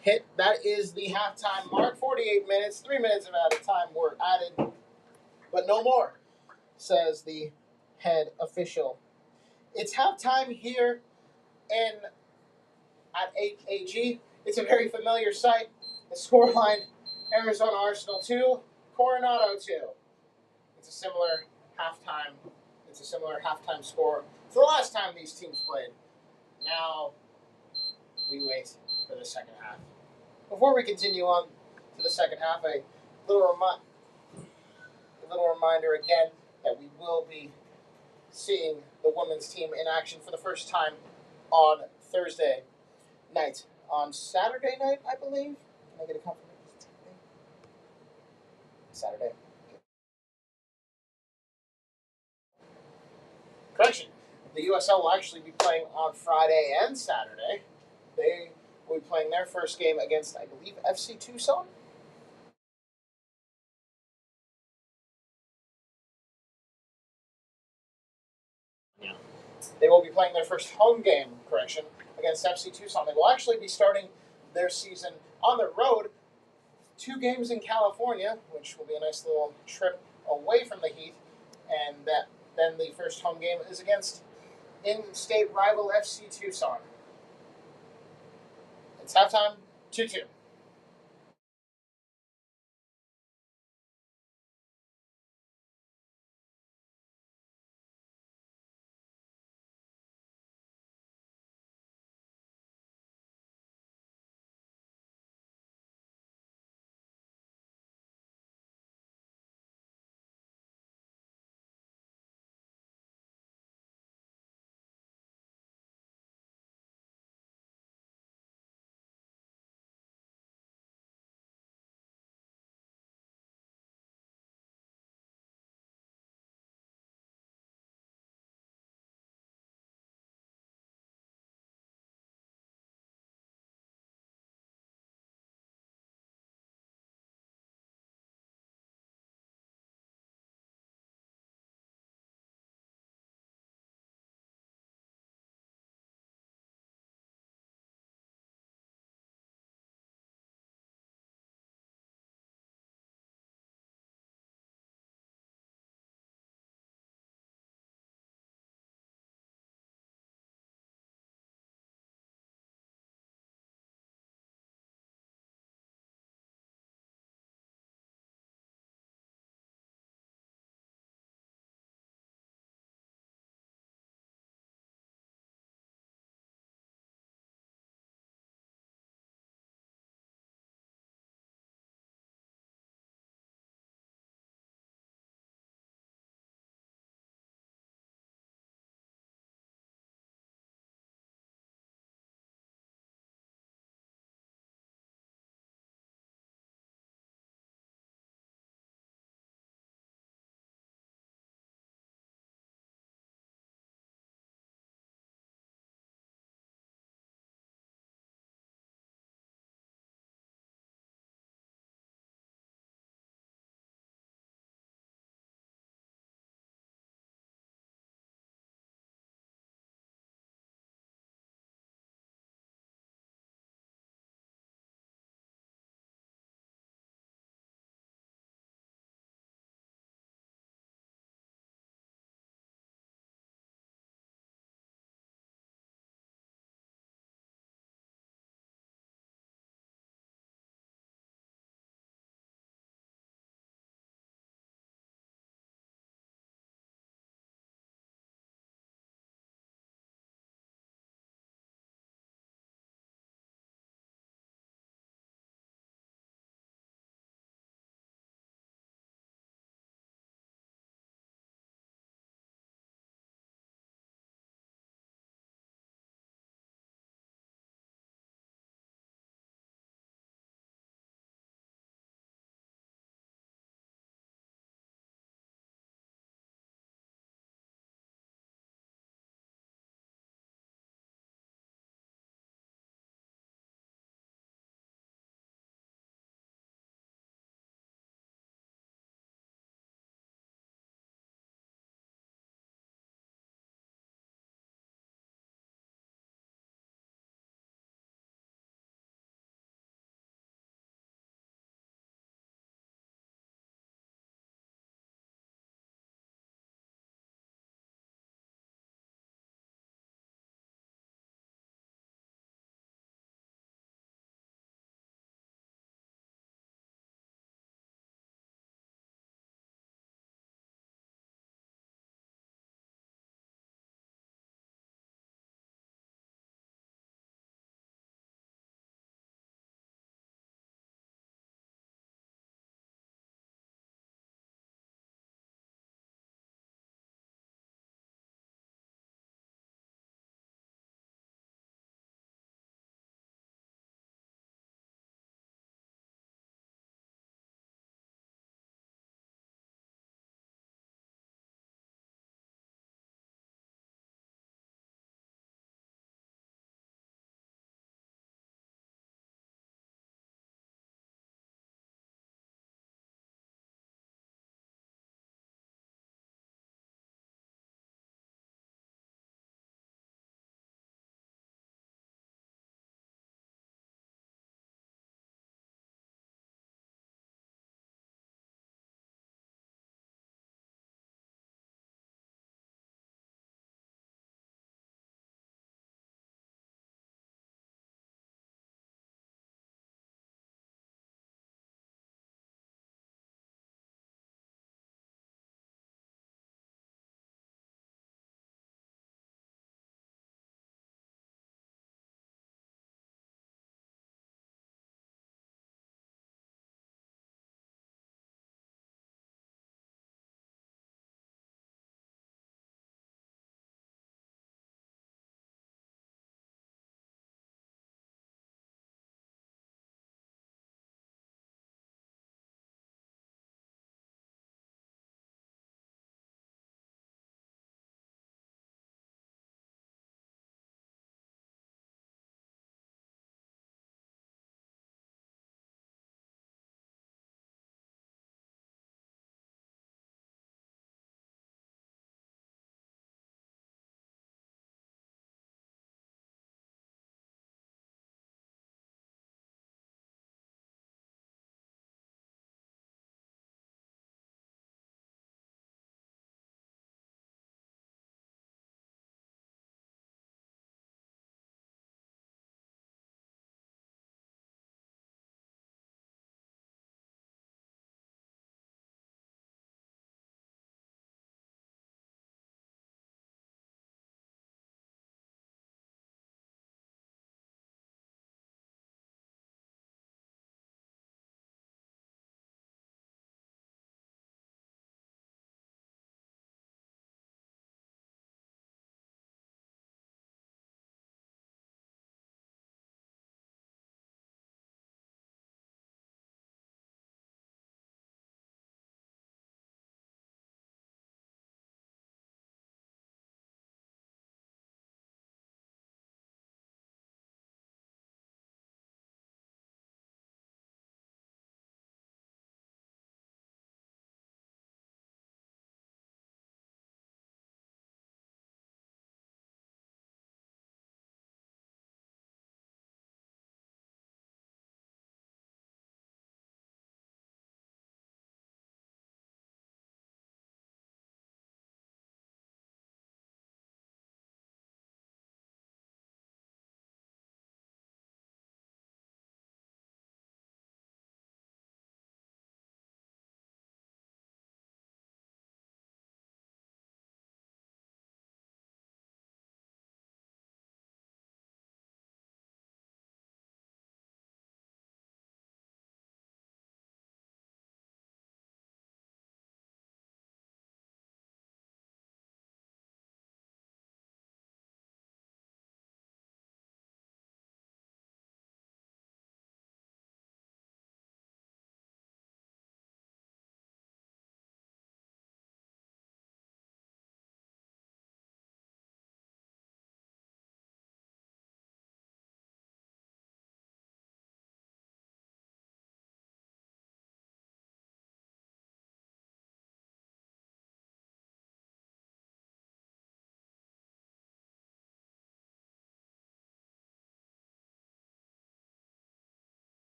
hit. That is the halftime mark. 48 minutes, 3 minutes of added time were added, but no more, says the head official. It's halftime here at 8AG. It's a very familiar sight. The scoreline, Arizona Arsenal 2, Coronado 2. It's a similar halftime score. It's the last time these teams played. Now we wait for the second half. Before we continue on to the second half, a little reminder again that we will be seeing the women's team in action for the first time on Thursday night. On Saturday night, I believe. Can I get a confirmation? Saturday. Correction. The USL will actually be playing on Friday and Saturday. They will be playing their first game against, I believe, FC Tucson. Yeah. They will be playing their first home game, against FC Tucson. They will actually be starting their season on the road. 2 games in California, which will be a nice little trip away from the heat. And then the first home game is against in-state rival FC Tucson. It's halftime, 2-2.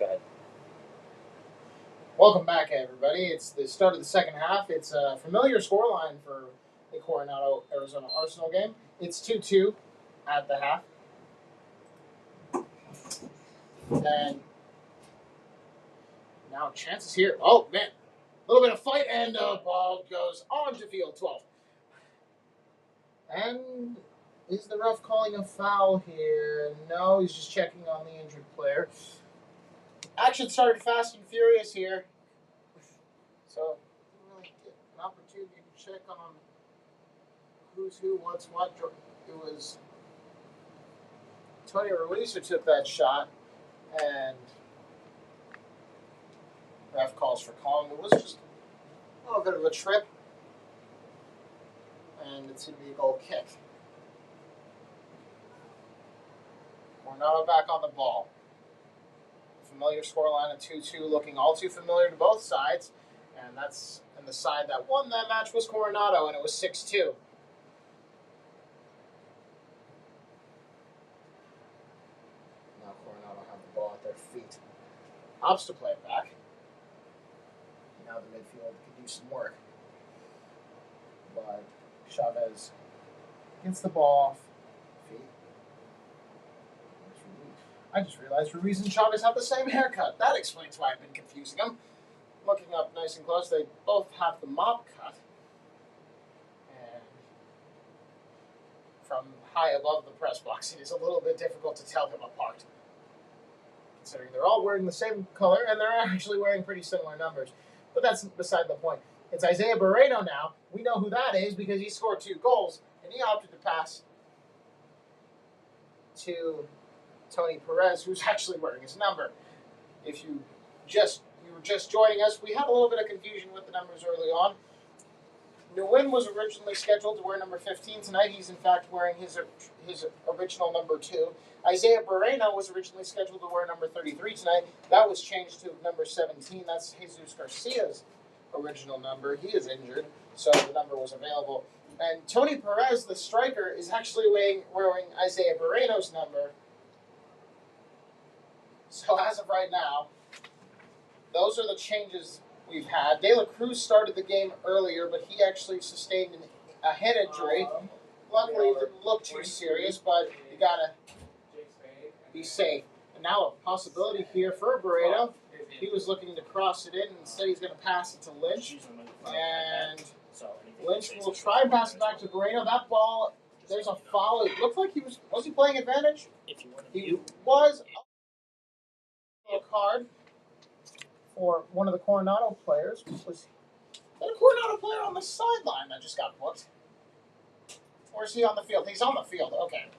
Go ahead. Welcome back, everybody. It's the start of the second half. It's a familiar scoreline for the Coronado Arizona Arsenal game. It's 2-2 at the half. And now chances here. Oh, man. A little bit of fight, and the ball goes on to field 12. And is the ref calling a foul here? No, he's just checking on the injured player. Action started fast and furious here. So, didn't really get an opportunity to check on who's who, what's what. It was Tony Ruiz who took that shot, and ref calls for calling. It was just a little bit of a trip, and it's going to be a goal kick. Coronado back on the ball. Familiar scoreline of 2-2, looking all too familiar to both sides, and the side that won that match was Coronado, and it was 6-2. Now Coronado have the ball at their feet. Opts to play it back. Now the midfield can do some work. But Chavez gets the ball off feet. I just realized Ruiz and Chavez have the same haircut. That explains why I've been confusing them. Looking up nice and close, they both have the mop cut. And from high above the press box, it is a little bit difficult to tell them apart. Considering they're all wearing the same color, and they're actually wearing pretty similar numbers. But that's beside the point. It's Isaiah Barreto now. We know who that is because he scored 2 goals, and he opted to pass to Tony Perez, who's actually wearing his number. If you were just joining us, we had a little bit of confusion with the numbers early on. Nguyen was originally scheduled to wear number 15 tonight. He's in fact wearing his original number 2. Isaiah Barreto was originally scheduled to wear number 33 tonight. That was changed to number 17. That's Jesus Garcia's original number. He is injured, so the number was available. And Tony Perez, the striker, is actually wearing Isaiah Barreto's number. So as of right now, those are the changes we've had. De La Cruz started the game earlier, but he actually sustained a head injury. Luckily, it didn't look too serious, but you gotta be safe. And now a possibility here for Barreto. He was looking to cross it in, and instead he's going to pass it to Lynch. And Lynch will try and pass it back to Barreto. That ball, there's a foul. It looked like he was he playing advantage? He was. A card for one of the Coronado players. Was that a Coronado player on the sideline that just got booked? Or is he on the field? He's on the field. Okay.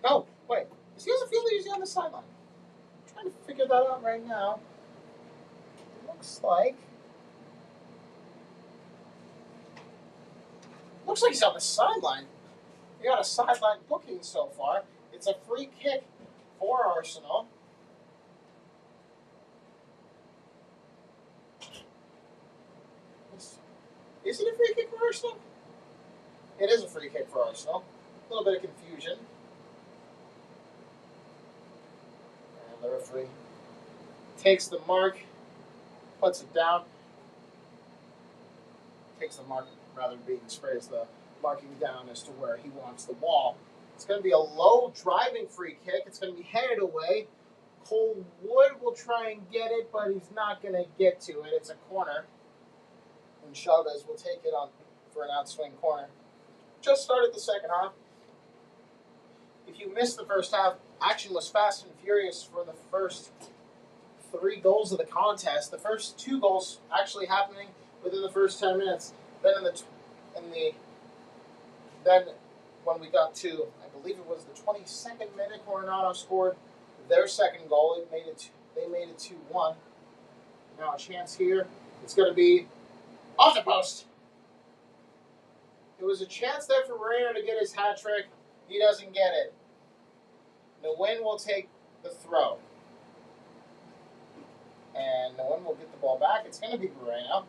No, wait. Is he on the field or is he on the sideline? I'm trying to figure that out right now. It looks like he's on the sideline. We got a sideline booking so far. It's a free kick for Arsenal. Is it a free kick for Arsenal? It is a free kick for Arsenal. A little bit of confusion. And the referee takes the mark, puts it down. Takes the mark, rather being sprayed as the marking down as to where he wants the ball. It's going to be a low driving free kick. It's going to be headed away. Cole Wood will try and get it, but he's not going to get to it. It's a corner. And Chavez will take it on for an outswing corner. Just started the second half. If you missed the first half, action was fast and furious for the first 3 goals of the contest. The first 2 goals actually happening within the first 10 minutes. Then when we got to, I believe it was the 22nd minute, Coronado scored their second goal. They made it 2-1. Now a chance here. It's going to be off the post. It was a chance there for Moreno to get his hat trick. He doesn't get it. Nguyen will take the throw. And Nguyen will get the ball back. It's going to be Moreno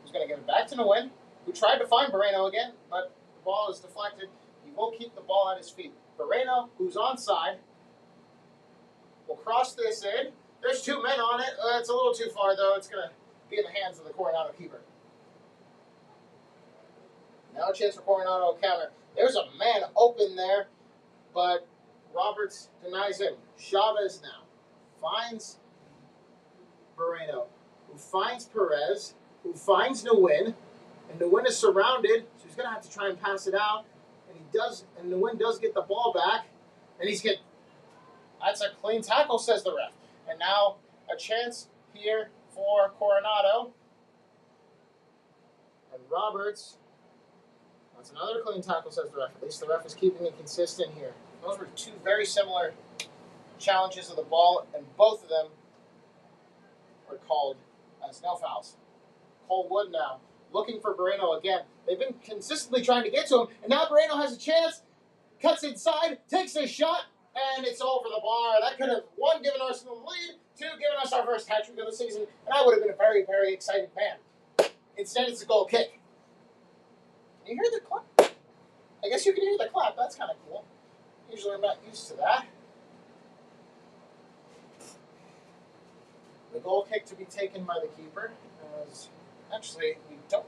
who's going to give it back to Nguyen, who tried to find Moreno again, but the ball is deflected. He will keep the ball at his feet. Moreno, who's onside, will cross this in. There's 2 men on it. It's a little too far, though. It's going to be in the hands of the Coronado keeper. Now a chance for Coronado to counter. There's a man open there, but Roberts denies him. Chavez now finds Moreno, who finds Perez, who finds Nguyen, and Nguyen is surrounded, so he's going to have to try and pass it out, and he does, and Nguyen does get the ball back, and that's a clean tackle, says the ref. And now a chance here for Coronado, and Roberts, that's another clean tackle, says the ref. At least the ref is keeping it consistent here. Those were 2 very similar challenges of the ball, and both of them were called as no fouls. Cole Wood now looking for Moreno again. They've been consistently trying to get to him, and now Moreno has a chance, cuts inside, takes a shot, and it's over the bar. That could have, 1, given Arsenal the lead, 2, given us our first hat-trick of the season, and I would have been a very, very excited man. Instead, it's a goal kick. Can you hear the clap? I guess you can hear the clap. That's kind of cool. Usually I'm not used to that. The goal kick to be taken by the keeper. As actually, we don't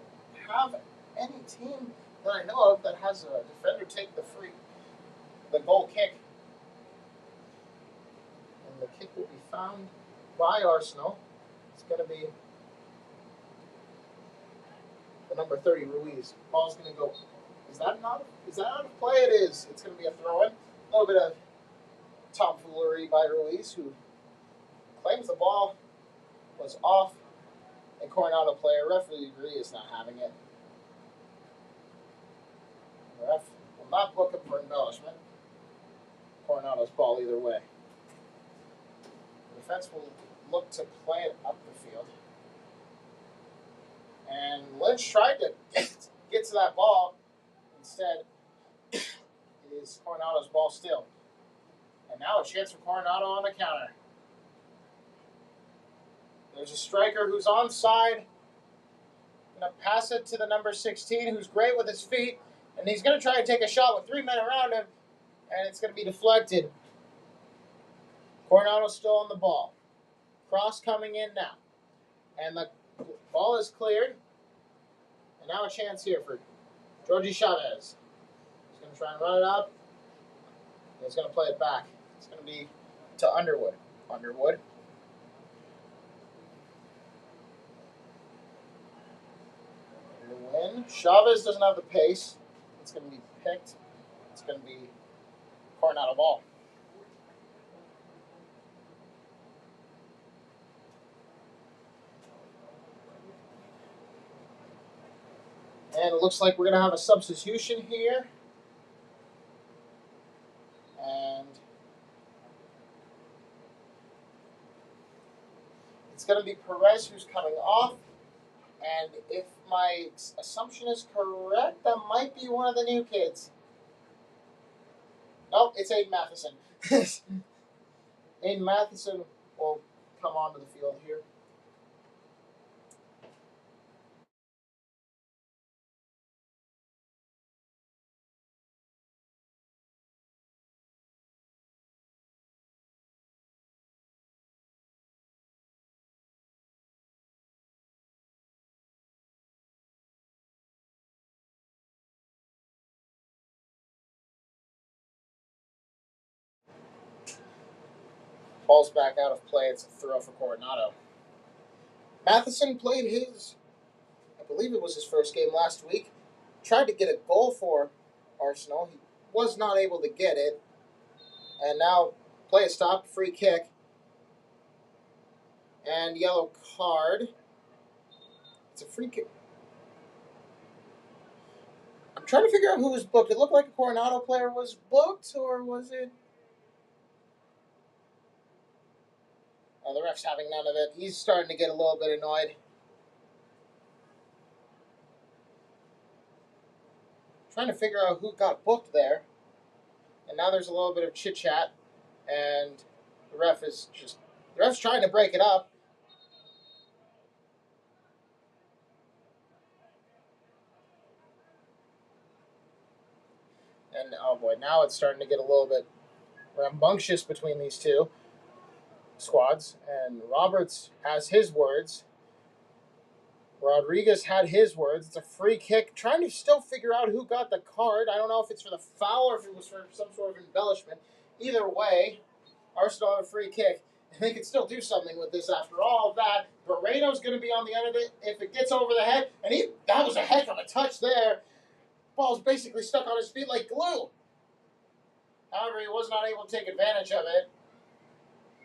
have any team that I know of that has a defender take the goal kick. And the kick will be found by Arsenal. It's going to be the number 30, Ruiz. Ball's going to go. Is that out of play? It is. It's going to be a throw-in. A little bit of tomfoolery by Ruiz, who claims the ball was off a Coronado player. Referee is not having it. The ref will not book him for embellishment. Coronado's ball either way. The defense will look to play it up the field. And Lynch tried to get to that ball. Instead, it is Coronado's ball still. And now a chance for Coronado on the counter. There's a striker who's onside. Going to pass it to the number 16, who's great with his feet. And he's going to try and take a shot with 3 men around him. And it's going to be deflected. Coronado's still on the ball. Cross coming in now. And the ball is cleared. And now a chance here for Georgie Chavez. He's going to try and run it up. And he's going to play it back. It's going to be to Underwood. Underwood. Win. Chavez doesn't have the pace. It's going to be picked. It's going to be Coronado ball. And it looks like we're going to have a substitution here. And it's going to be Perez who's coming off. And if my assumption is correct, that might be one of the new kids. Nope, it's Aiden Matheson. Aiden Matheson will come onto the field here. Ball's back out of play. It's a throw for Coronado. Matheson played I believe it was his first game last week. Tried to get a goal for Arsenal. He was not able to get it. And now play is stopped, free kick. And yellow card. It's a free kick. I'm trying to figure out who was booked. It looked like a Coronado player was booked, or was it? Oh, the ref's having none of it. He's starting to get a little bit annoyed. Trying to figure out who got booked there. And now there's a little bit of chit-chat. And the ref's trying to break it up. And, oh boy, now it's starting to get a little bit rambunctious between these two. squads, and Roberts has his words. Rodriguez had his words. It's a free kick. Trying to still figure out who got the card. I don't know if it's for the foul or if it was for some sort of embellishment. Either way, Arsenal have a free kick. And they can still do something with this after all of that. Moreno's going to be on the end of it if it gets over the head. And that was a heck of a touch there. Ball's basically stuck on his feet like glue. However, he was not able to take advantage of it.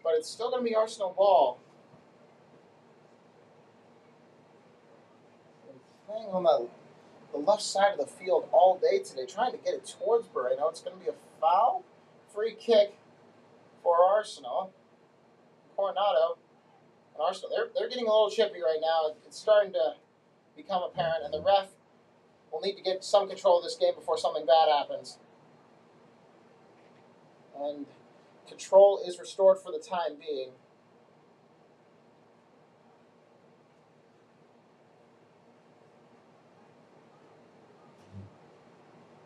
But it's still going to be Arsenal ball. Playing on the left side of the field all day today, trying to get it towards Moreno. It's going to be a foul. Free kick for Arsenal. Coronado. And Arsenal, they're getting a little chippy right now. It's starting to become apparent, and the ref will need to get some control of this game before something bad happens. And control is restored for the time being.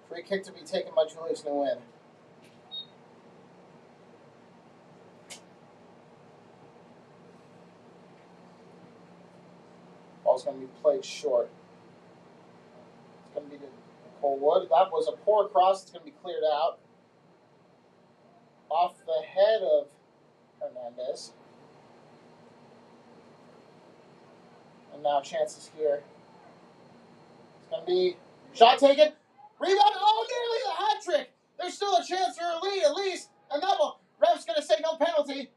Free kick to be taken by Julius Nguyen. Ball's going to be played short. It's going to be to Nicole Wood. That was a poor cross. It's going to be cleared out. Off the head of Hernandez. And now chances here. It's going to be shot taken. Rebound. Oh, nearly the hat trick. There's still a chance for a lead at least. And that ball. Ref's going to say no penalty.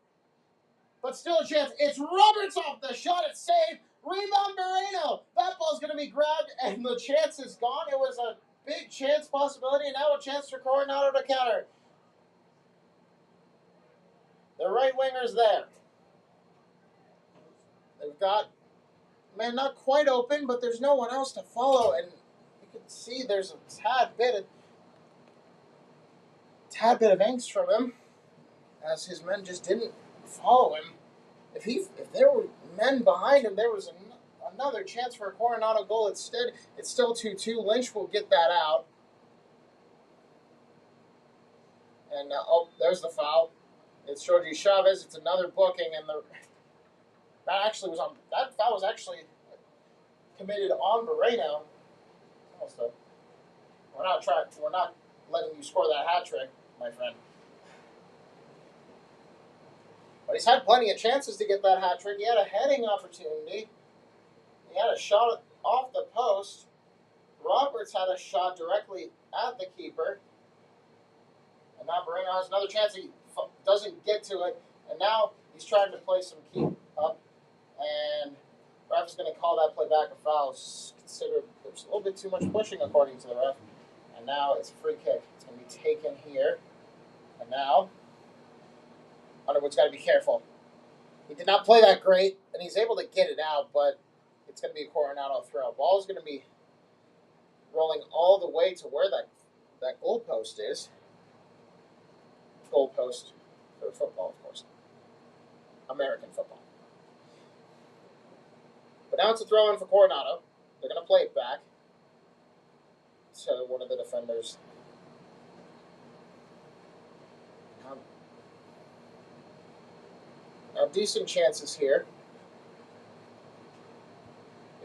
But still a chance. It's Roberts off the shot. It's saved. Rebound Moreno. That ball's going to be grabbed. And the chance is gone. It was a big chance possibility. And now a chance for Coronado to counter. The right winger's there. They've got, man, not quite open, but there's no one else to follow. And you can see there's a tad bit of angst from him, as his men just didn't follow him. If there were men behind him, there was another chance for a Coronado goal. Instead, it's still 2-2. Lynch will get that out. And there's the foul. It's Jorge Chavez. It's another booking, and that foul was actually committed on Moreno. Also, we're not letting you score that hat trick, my friend. But he's had plenty of chances to get that hat trick. He had a heading opportunity. He had a shot off the post. Roberts had a shot directly at the keeper. And now Moreno has another chance. He doesn't get to it. And now he's trying to play some keep up. And ref is going to call that play back a foul. Considered there's a little bit too much pushing according to the ref. And now it's a free kick. It's going to be taken here. And now Underwood's got to be careful. He did not play that great, and he's able to get it out, but it's going to be a Coronado throw. Ball is going to be rolling all the way to where that goal post is. Goal post for football, of course. American football. But now it's a throw in for Coronado. They're going to play it back to one of the defenders. Now decent chances here.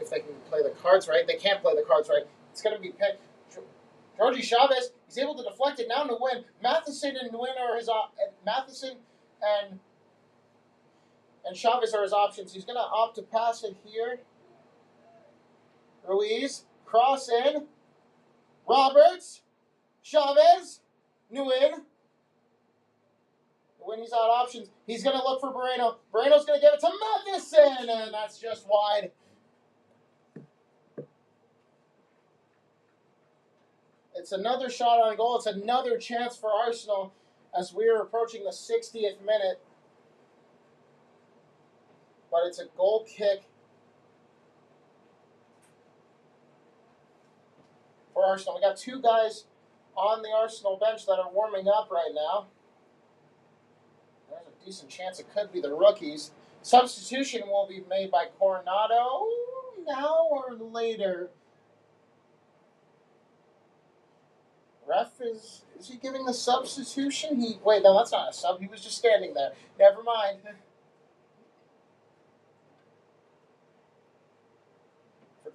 If they can play the cards right. They can't play the cards right. It's going to be picked. Jorge Chavez, he's able to deflect it now to win. Matheson and Nguyen are his Matheson and Chavez are his options. He's going to opt to pass it here. Ruiz, cross in. Roberts, Chavez, Nguyen. When he's out options, he's going to look for Moreno. Moreno's going to give it to Matheson, and that's just wide. It's another shot on goal. It's another chance for Arsenal as we're approaching the 60th minute. But it's a goal kick for Arsenal. We got two guys on the Arsenal bench that are warming up right now. There's a decent chance it could be the rookies. Substitution will be made by Coronado now or later. Ref is he giving the substitution? Wait, no, that's not a sub. He was just standing there. Never mind.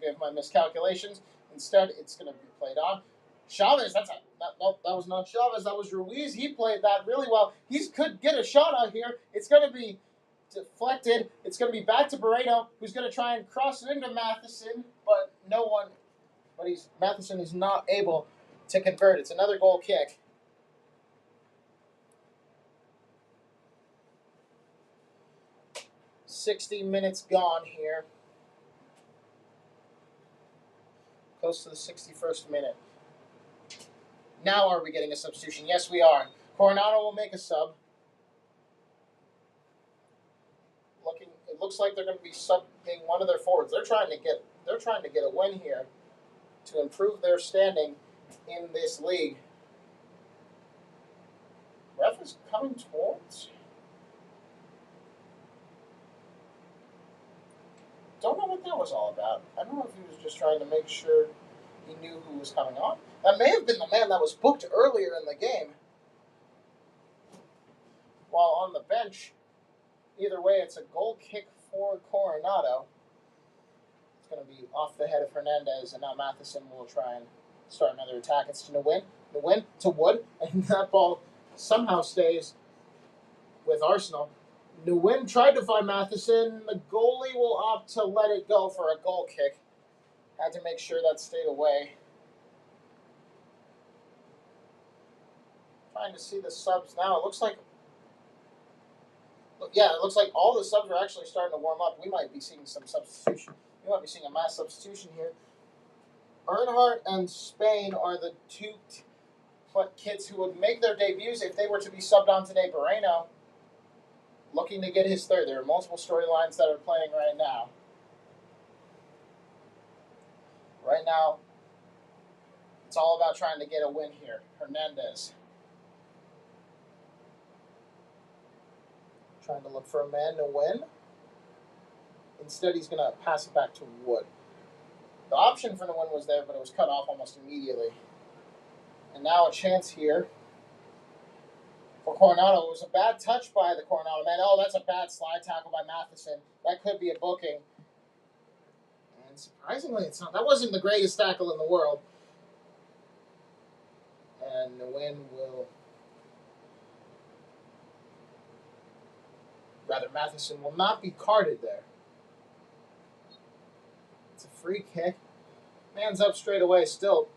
forgive my miscalculations. Instead, it's going to be played on. Chavez, nope, that was not Chavez. That was Ruiz. He played that really well. He could get a shot out here. It's going to be deflected. It's going to be back to Moreno, who's going to try and cross it into Matheson, but no one. But Matheson is not able to convert. It's another goal kick. "60 minutes gone here. Close to the 61st minute. Now are we getting a substitution? Yes, we are. Coronado will make a sub. It looks like they're going to be subbing one of their forwards. They're trying to get a win here to improve their standing in this league. Ref is coming towards. Don't know what that was all about. I don't know if he was just trying to make sure he knew who was coming on. That may have been the man that was booked earlier in the game. While on the bench, either way, it's a goal kick for Coronado. It's going to be off the head of Hernandez, and now Matheson will try and start another attack. It's to Nguyen. Nguyen to Wood, and that ball somehow stays with Arsenal. Nguyen tried to find Matheson. The goalie will opt to let it go for a goal kick. Had to make sure that stayed away. Trying to see the subs now. It looks like all the subs are actually starting to warm up. We might be seeing some substitution. We might be seeing a mass substitution here. Earnhardt and Spain are the two kids who would make their debuts if they were to be subbed on today. Moreno looking to get his third. There are multiple storylines that are playing right now. Right now, it's all about trying to get a win here. Hernandez trying to look for a man to win. Instead, he's going to pass it back to Wood. The option for the win was there, but it was cut off almost immediately. And now a chance here for Coronado. It was a bad touch by the Coronado man. Oh, that's a bad slide tackle by Matheson. That could be a booking. And surprisingly, it's not. That wasn't the greatest tackle in the world. And the win will... Matheson will not be carded there. It's a free kick. Man's up straight away still.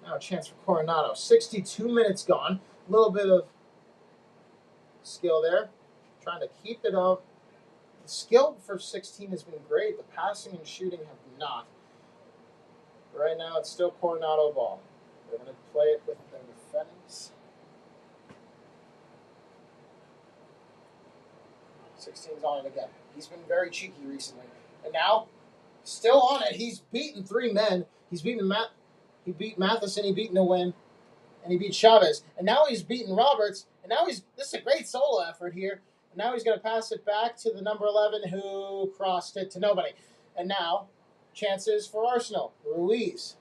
Now a chance for Coronado. 62 minutes gone. A little bit of skill there. Trying to keep it up. The skill for 16 has been great. The passing and shooting have not. Right now it's still Coronado ball. They're going to play it with their defenders. 16's on it again. He's been very cheeky recently. And now, still on it. He's beaten three men. He beat Matheson, he beat Nguyen, and he beat Chavez. And now he's beaten Roberts. And now this is a great solo effort here. And now he's going to pass it back to the number 11 who crossed it to nobody. And now, chances for Arsenal. Ruiz.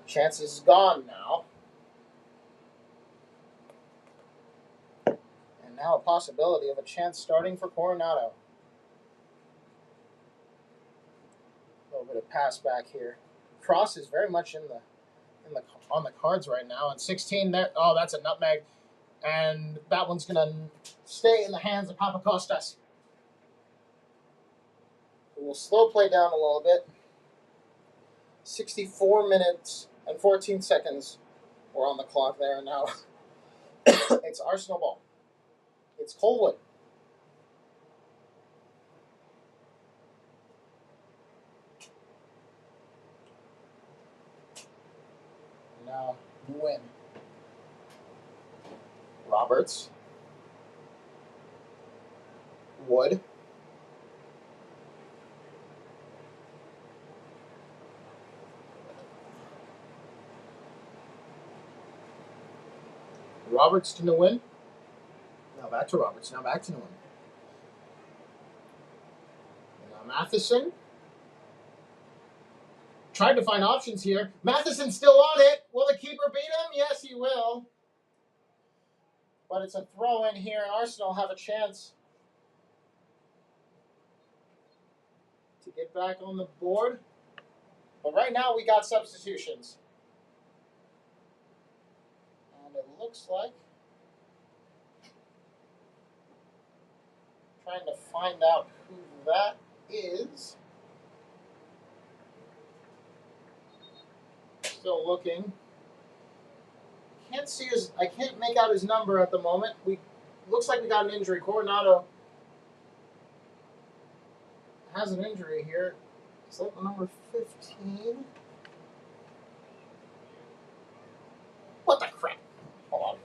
Chances is gone now. And now a possibility of a chance starting for Coronado. A little bit of pass back here. Cross is very much on the cards right now. And 16 there. Oh, that's a nutmeg. And that one's gonna stay in the hands of Papakostas. We'll slow play down a little bit. 64 minutes and 14 seconds we're on the clock there now. It's Arsenal ball. It's Colwood. Now, Nguyen. Roberts. Wood. Roberts to Nguyen. Now back to Roberts. Now back to Nguyen. And now Matheson. tried to find options here. Matheson's still on it. Will the keeper beat him? Yes, he will. But it's a throw-in here, and Arsenal have a chance to get back on the board. But right now, we got substitutions. And it looks like... trying to find out who that is. Still looking. I can't make out his number at the moment. Looks like we got an injury. Coronado has an injury here. Is that the number 15? What the crap? Hold on.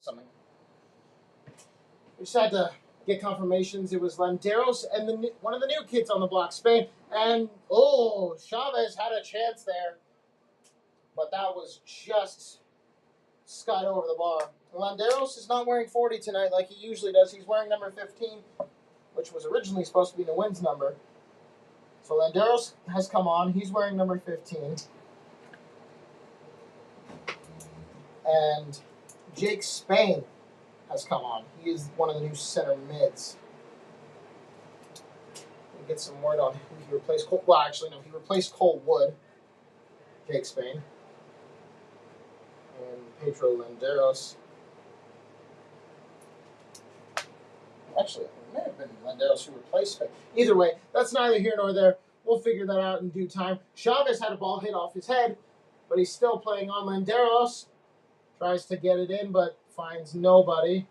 Something. We just had to get confirmations. It was Landeros and one of the new kids on the block, Spain. And, Chavez had a chance there. But that was just skied over the bar. Landeros is not wearing 40 tonight like he usually does. He's wearing number 15, which was originally supposed to be the wins number. So Landeros has come on. He's wearing number 15. And Jake Spain has come on. He is one of the new center mids. We'll get some word on who he replaced. Well, actually, no, he replaced Cole Wood. Jake Spain. And Pedro Landeros. Actually, it may have been Landeros who replaced Spain. Either way, that's neither here nor there. We'll figure that out in due time. Chavez had a ball hit off his head, but he's still playing on. Landeros tries to get it in, but finds nobody.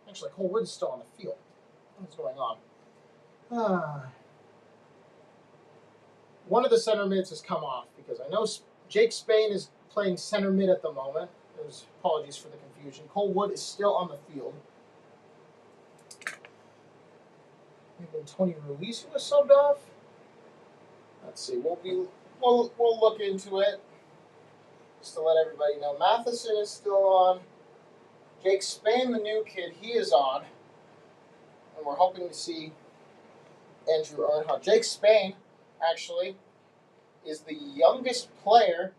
Actually, Cole Wood's still on the field. What's going on? One of the center mids has come off because I know Jake Spain is playing center mid at the moment. There's apologies for the confusion. Cole Wood is still on the field. Maybe Tony Ruiz who was subbed off. Let's see. We'll look into it just to let everybody know. Matheson is still on. Jake Spain, the new kid, he is on. and we're hoping to see Andrew Earnhardt. Jake Spain, actually, is the youngest player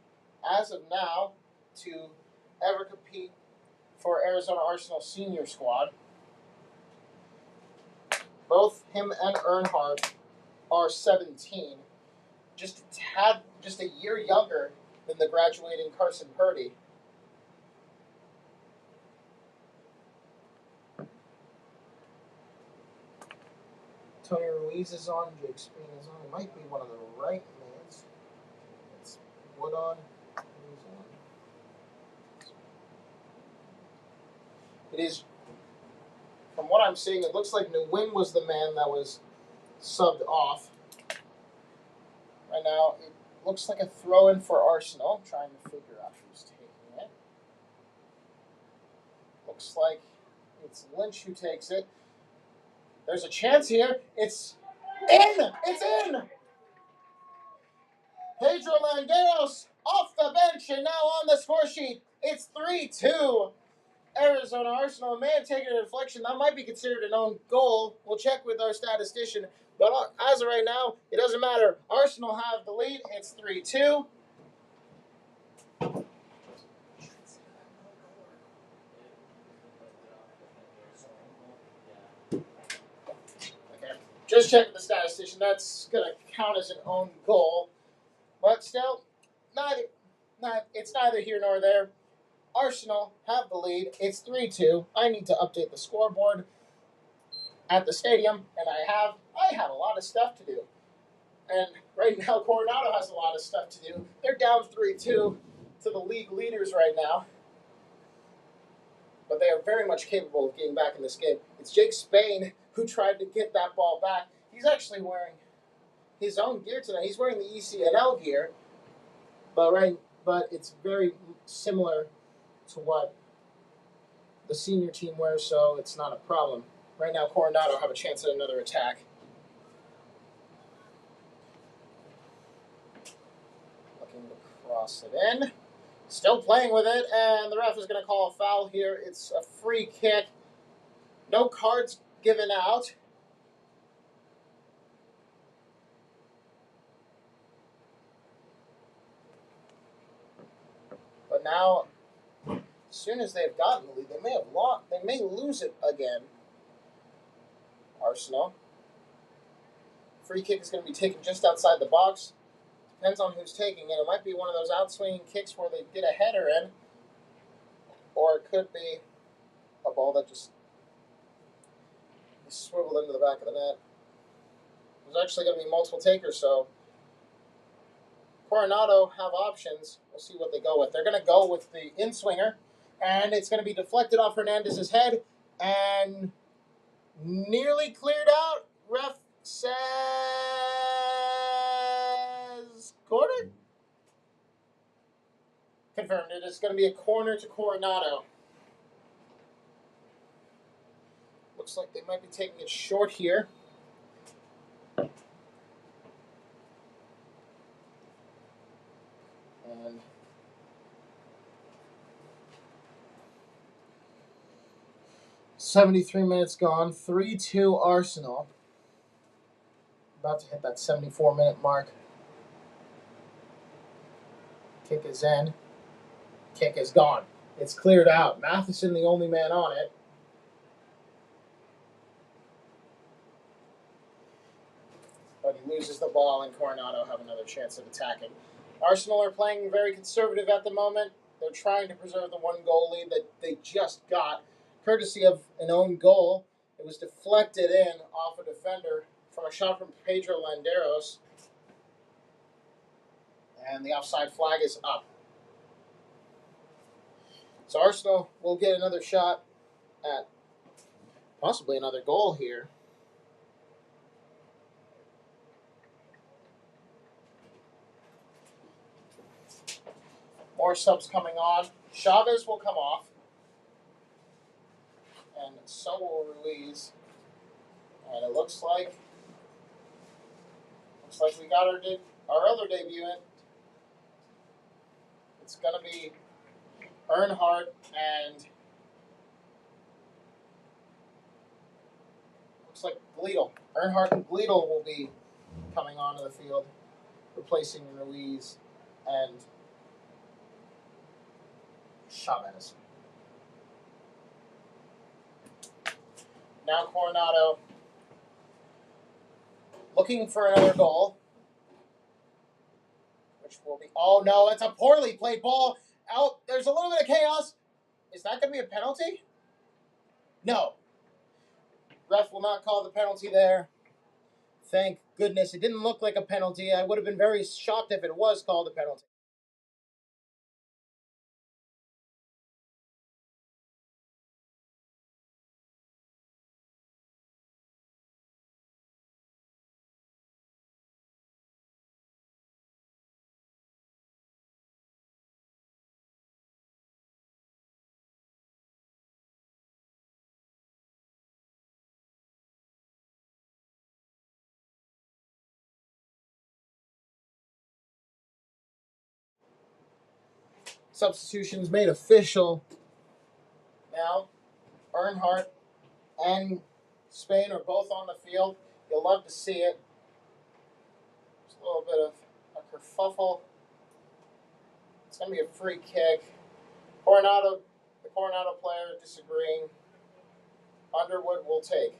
as of now to ever compete for Arizona Arsenal senior squad. Both him and Earnhardt are 17, just a year younger than the graduating Carson Purdy. Tony Ruiz is on, Jake Spain is on. It might be one of the right mans. It's Wood on. Who's on? It is, from what I'm seeing, it looks like Nguyen was the man that was subbed off. Right now, it looks like a throw-in for Arsenal. I'm trying to figure out who's taking it. Looks like it's Lynch who takes it. There's a chance here. It's in! It's in! Pedro Landeros off the bench and now on the score sheet. It's 3-2. Arizona Arsenal may have taken a deflection. That might be considered an own goal. We'll check with our statistician. But as of right now, it doesn't matter. Arsenal have the lead. It's 3-2. Okay. Just checking the statistician. That's going to count as an own goal. But still, it's neither here nor there. Arsenal have the lead. It's 3-2. I need to update the scoreboard at the stadium, and I have a lot of stuff to do. And right now, Coronado has a lot of stuff to do. They're down 3-2 to the league leaders right now. But they are very much capable of getting back in this game. It's Jake Spain who tried to get that ball back. He's actually wearing his own gear tonight. He's wearing the ECNL gear, but it's very similar to what the senior team wears, so it's not a problem. Right now, Coronado have a chance at another attack. Looking to cross it in. Still playing with it, and the ref is going to call a foul here. It's a free kick. No cards given out. But now, as soon as they've gotten the lead, they may have lost. They may lose it again. Arsenal. Free kick is going to be taken just outside the box. Depends on who's taking it. It might be one of those outswinging kicks where they get a header in, or it could be a ball that just swiveled into the back of the net. There's actually going to be multiple takers, so Coronado have options. We'll see what they go with. They're going to go with the in-swinger, and it's going to be deflected off Hernandez's head and nearly cleared out. Ref says corner? Confirmed. It is going to be a corner to Coronado. Looks like they might be taking it short here. And 73 minutes gone. 3-2 Arsenal. About to hit that 74-minute mark. Kick is in. Kick is gone. It's cleared out. Matheson, the only man on it. But he loses the ball, and Coronado have another chance of attacking. Arsenal are playing very conservative at the moment. They're trying to preserve the one-goal lead that they just got, courtesy of an own goal. It was deflected in off a defender from a shot from Pedro Landeros. And the offside flag is up. So Arsenal will get another shot at possibly another goal here. More subs coming on. Chavez will come off. And so will Ruiz. And it looks like we got our other debutant. It's going to be Earnhardt, and looks like Earnhardt and Gleedle will be coming onto the field, replacing Ruiz and Chavez. Now Coronado looking for another goal, which will be, oh no, it's a poorly played ball. Out, there's a little bit of chaos. Is that going to be a penalty? No. Ref will not call the penalty there. Thank goodness. It didn't look like a penalty. I would have been very shocked if it was called a penalty. Substitutions made official. Now, Earnhardt and Spain are both on the field. You'll love to see it. Just a little bit of a kerfuffle. It's going to be a free kick. The Coronado player disagreeing. Underwood will take.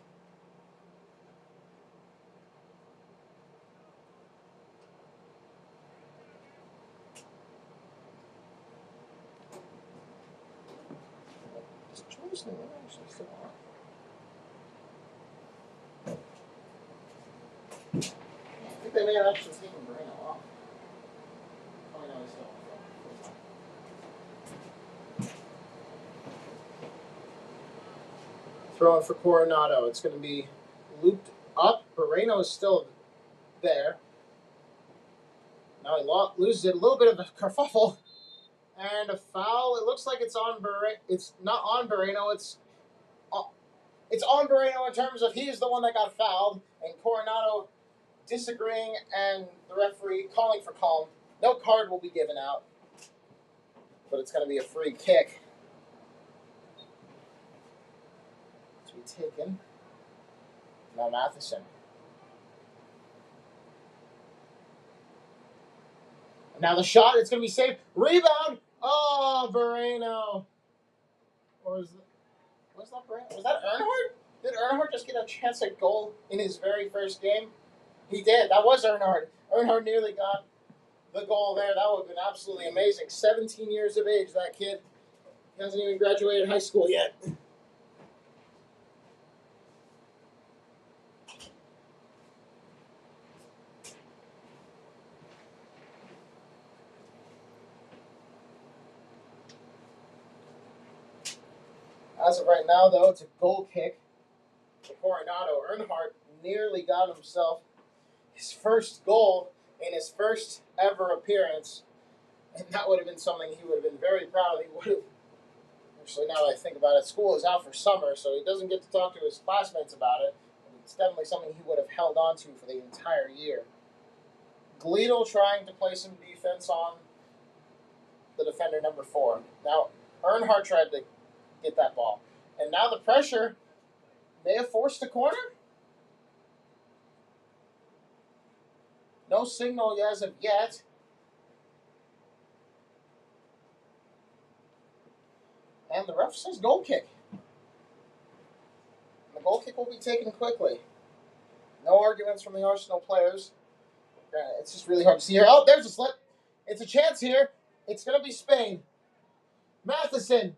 I think they may have actually taken Moreno off. Oh, no, he's still on. Throwing for Coronado. It's going to be looped up. Moreno is still there. Now he loses it. A little bit of a kerfuffle. And a foul. It looks like it's on Moreno. It's not on Moreno. It's on Moreno in terms of he is the one that got fouled. And Coronado disagreeing and the referee calling for calm. No card will be given out. But it's going to be a free kick. To be taken. Now Matheson. Now the shot, it's going to be saved. Rebound. Oh, Moreno. Or was that Moreno? Was that Earnhardt? Did Earnhardt just get a chance at goal in his very first game? He did. That was Earnhardt. Earnhardt nearly got the goal there. That would have been absolutely amazing. 17 years of age, that kid. He hasn't even graduated high school yet. As of right now, though, it's a goal kick for Coronado. Earnhardt nearly got himself his first goal in his first ever appearance, and that would have been something he would have been very proud of. He would have, actually, now that I think about it, school is out for summer, so he doesn't get to talk to his classmates about it. It's definitely something he would have held on to for the entire year. Gleedle trying to play some defense on the defender number 4. Now, Earnhardt tried to get that ball. And now the pressure may have forced a corner. No signal as of yet. And the ref says goal kick. And the goal kick will be taken quickly. No arguments from the Arsenal players. It's just really hard to see here. Oh, there's a slip. It's a chance here. It's going to be Spain. Matheson.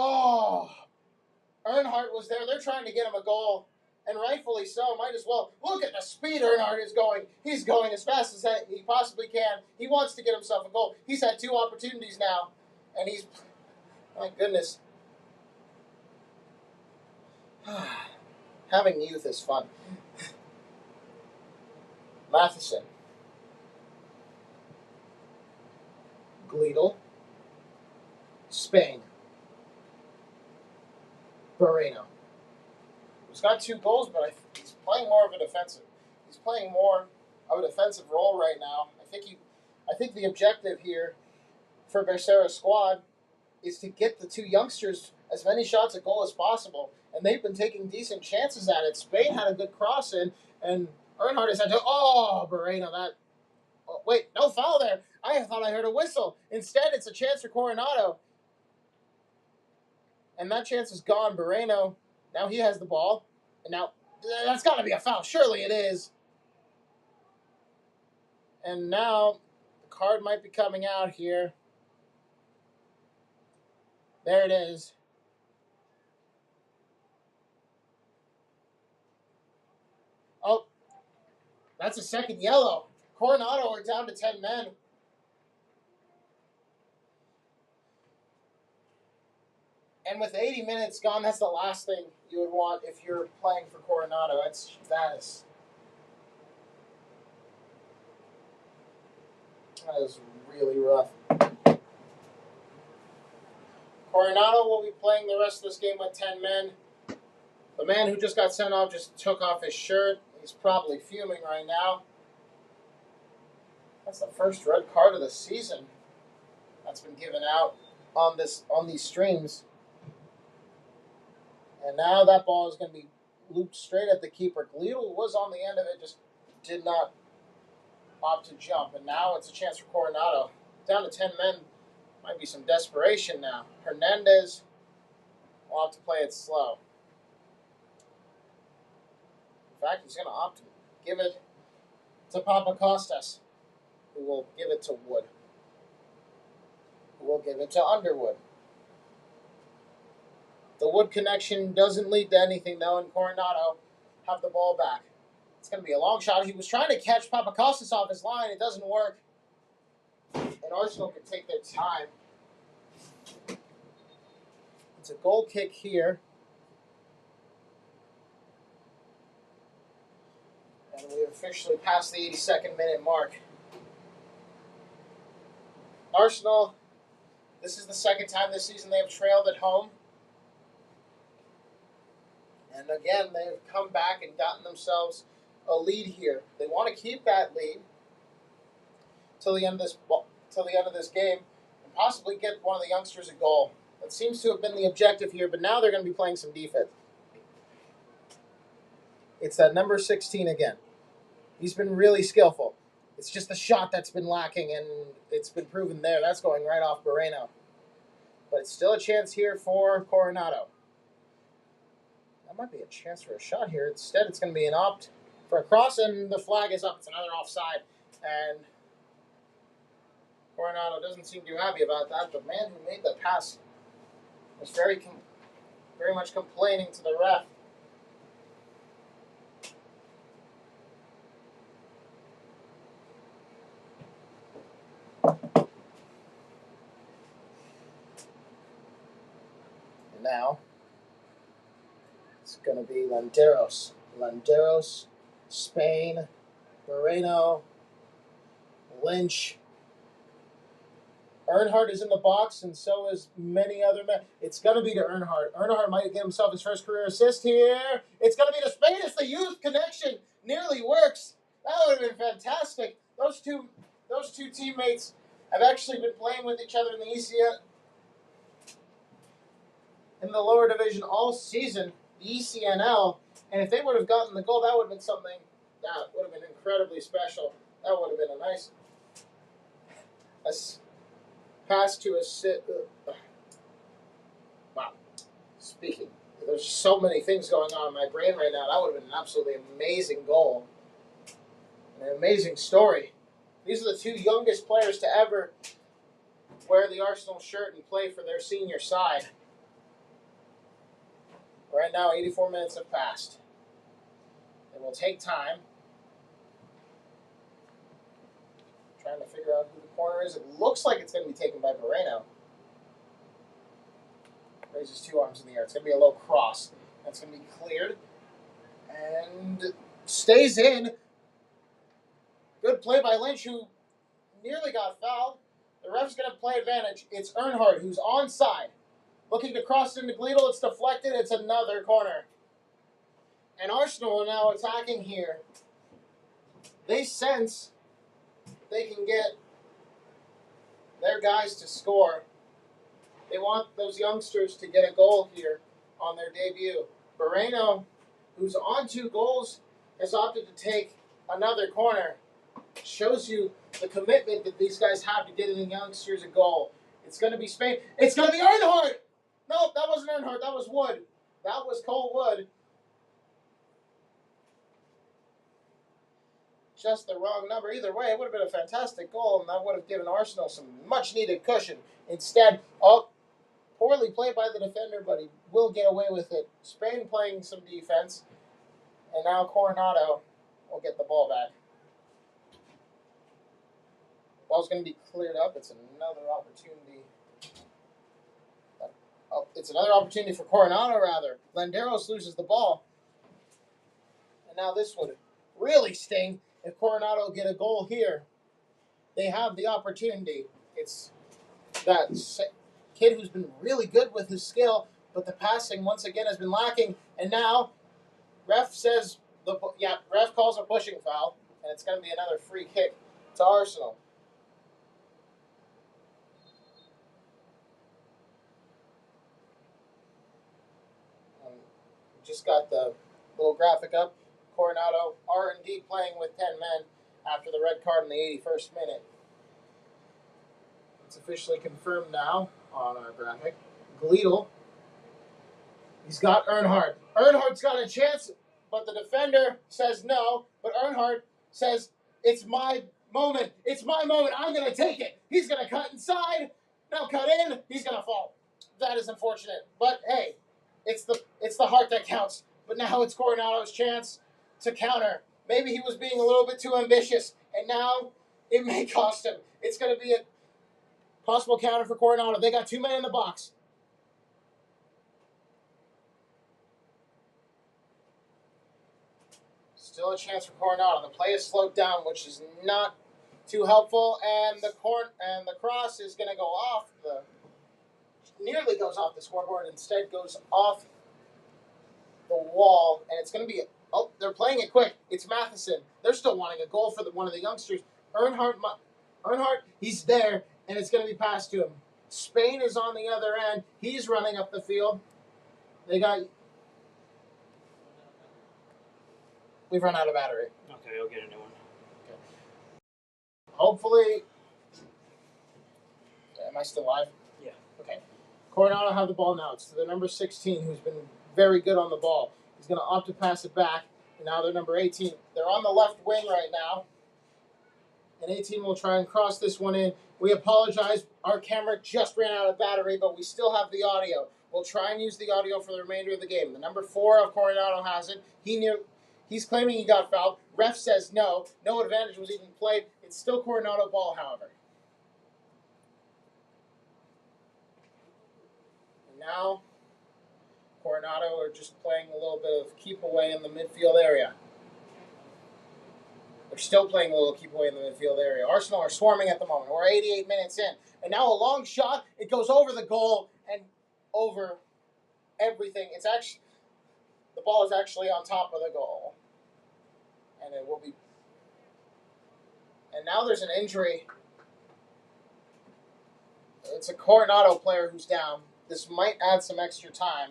Oh, Earnhardt was there. They're trying to get him a goal, and rightfully so. Might as well. Look at the speed Earnhardt is going. He's going as fast as he possibly can. He wants to get himself a goal. He's had 2 opportunities now, and he's, my goodness. Having youth is fun. Matheson. Gleedle. Spain. Moreno. He's got 2 goals, but he's playing more of a defensive. He's playing more of a defensive role right now. I think the objective here for Becerra's squad is to get the 2 youngsters as many shots at goal as possible, and they've been taking decent chances at it. Spain had a good cross in, and Earnhardt has had to. Oh, Moreno, that. Oh, wait, no foul there. I thought I heard a whistle. Instead, it's a chance for Coronado. And that chance is gone. Moreno, now he has the ball. And now, that's got to be a foul. Surely it is. And now, the card might be coming out here. There it is. Oh, that's a second yellow. Coronado are down to 10 men. And with 80 minutes gone, that's the last thing you would want if you're playing for Coronado. That is really rough. Coronado will be playing the rest of this game with 10 men. The man who just got sent off just took off his shirt. He's probably fuming right now. That's the first red card of the season that's been given out on these streams. And now that ball is going to be looped straight at the keeper. Gleedle was on the end of it, just did not opt to jump. And now it's a chance for Coronado. Down to 10 men. Might be some desperation now. Hernandez will have to play it slow. In fact, he's going to opt to give it to Papakostas, who will give it to Wood, who will give it to Underwood. The Wood connection doesn't lead to anything, though, and Coronado have the ball back. It's going to be a long shot. He was trying to catch Papakostas off his line. It doesn't work. And Arsenal can take their time. It's a goal kick here. And we've officially passed the 82nd minute mark. Arsenal, this is the second time this season they have trailed at home. And again, they've come back and gotten themselves a lead here. They want to keep that lead till the end of this game, and possibly get one of the youngsters a goal. That seems to have been the objective here, but now they're going to be playing some defense. It's that number 16 again. He's been really skillful. It's just the shot that's been lacking, and it's been proven there. That's going right off Moreno. But it's still a chance here for Coronado. That might be a chance for a shot here. Instead, it's going to be an opt for a cross, and the flag is up. It's another offside. And Coronado doesn't seem too happy about that. The man who made the pass was very much complaining to the ref. And now it's going to be Landeros. Landeros, Spain, Moreno, Lynch. Earnhardt is in the box, and so is many other men. It's going to be to Earnhardt. Earnhardt might get himself his first career assist here. It's going to be to Spain. It's the youth connection. Nearly works. That would have been fantastic. Those two teammates have actually been playing with each other in the ECL, in the lower division all season, the ECNL. And if they would have gotten the goal, that would have been something that would have been incredibly special. That would have been a nice pass to a sit. Wow. Speaking, there's so many things going on in my brain right now. That would have been an absolutely amazing goal. An amazing story. These are the two youngest players to ever wear the Arsenal shirt and play for their senior side. Right now, 84 minutes have passed. It will take time. Trying to figure out who the corner is. It looks like it's going to be taken by Moreno. Raises two arms in the air. It's going to be a low cross. That's going to be cleared. And stays in. Good play by Lynch, who nearly got fouled. The ref's going to play advantage. It's Earnhardt, who's onside. Looking to cross into Gleedle. It's deflected. It's another corner. And Arsenal are now attacking here. They sense they can get their guys to score. They want those youngsters to get a goal here on their debut. Moreno, who's on 2 goals, has opted to take another corner. Shows you the commitment that these guys have to getting the youngsters a goal. It's going to be Spain. It's going to be Earnhardt. Nope, that wasn't Earnhardt. That was Wood. That was Cole Wood. Just the wrong number. Either way, it would have been a fantastic goal, and that would have given Arsenal some much-needed cushion. Instead, poorly played by the defender, but he will get away with it. Spain playing some defense, and now Coronado will get the ball back. Ball's going to be cleared up. It's another opportunity. It's another opportunity for Coronado, rather. Landeros loses the ball. And now this would really sting if Coronado get a goal here. They have the opportunity. It's that kid who's been really good with his skill, but the passing once again has been lacking. And now, ref calls a pushing foul, and it's going to be another free kick to Arsenal. Just got the little graphic up. Coronado are indeed playing with 10 men after the red card in the 81st minute. It's officially confirmed now on our graphic. Gleedle. He's got Earnhardt. Earnhardt's got a chance, but the defender says no. But Earnhardt says, it's my moment. It's my moment. I'm going to take it. He's going to cut inside. Now cut in. He's going to fall. That is unfortunate. But hey, it's the heart that counts. But now it's Coronado's chance to counter. Maybe he was being a little bit too ambitious, and now it may cost him. It's going to be a possible counter for Coronado. They got 2 men in the box. Still a chance for Coronado. The play is slowed down, which is not too helpful, and the cross is going to go off nearly goes off the scoreboard, instead goes off the wall, and it's going to be they're playing it quick. It's Matheson. They're still wanting a goal for one of the youngsters. Earnhardt, he's there, and it's going to be passed to him. Spain is on the other end. He's running up the field. We've run out of battery. Okay, I'll get a new one. Okay. Hopefully, am I still live? Yeah. Okay. Coronado have the ball now. It's to the number 16, who's been very good on the ball. He's going to opt to pass it back. And now they're number 18. They're on the left wing right now. And 18 will try and cross this one in. We apologize. Our camera just ran out of battery, but we still have the audio. We'll try and use the audio for the remainder of the game. The number 4 of Coronado has it. He's claiming he got fouled. Ref says no. No advantage was even played. It's still Coronado ball, however. And now, Coronado are just playing a little bit of keep away in the midfield area. They're still playing a little keep away in the midfield area. Arsenal are swarming at the moment. We're 88 minutes in. And now a long shot. It goes over the goal and over everything. The ball is actually on top of the goal. And it will be. And now there's an injury. It's a Coronado player who's down. This might add some extra time.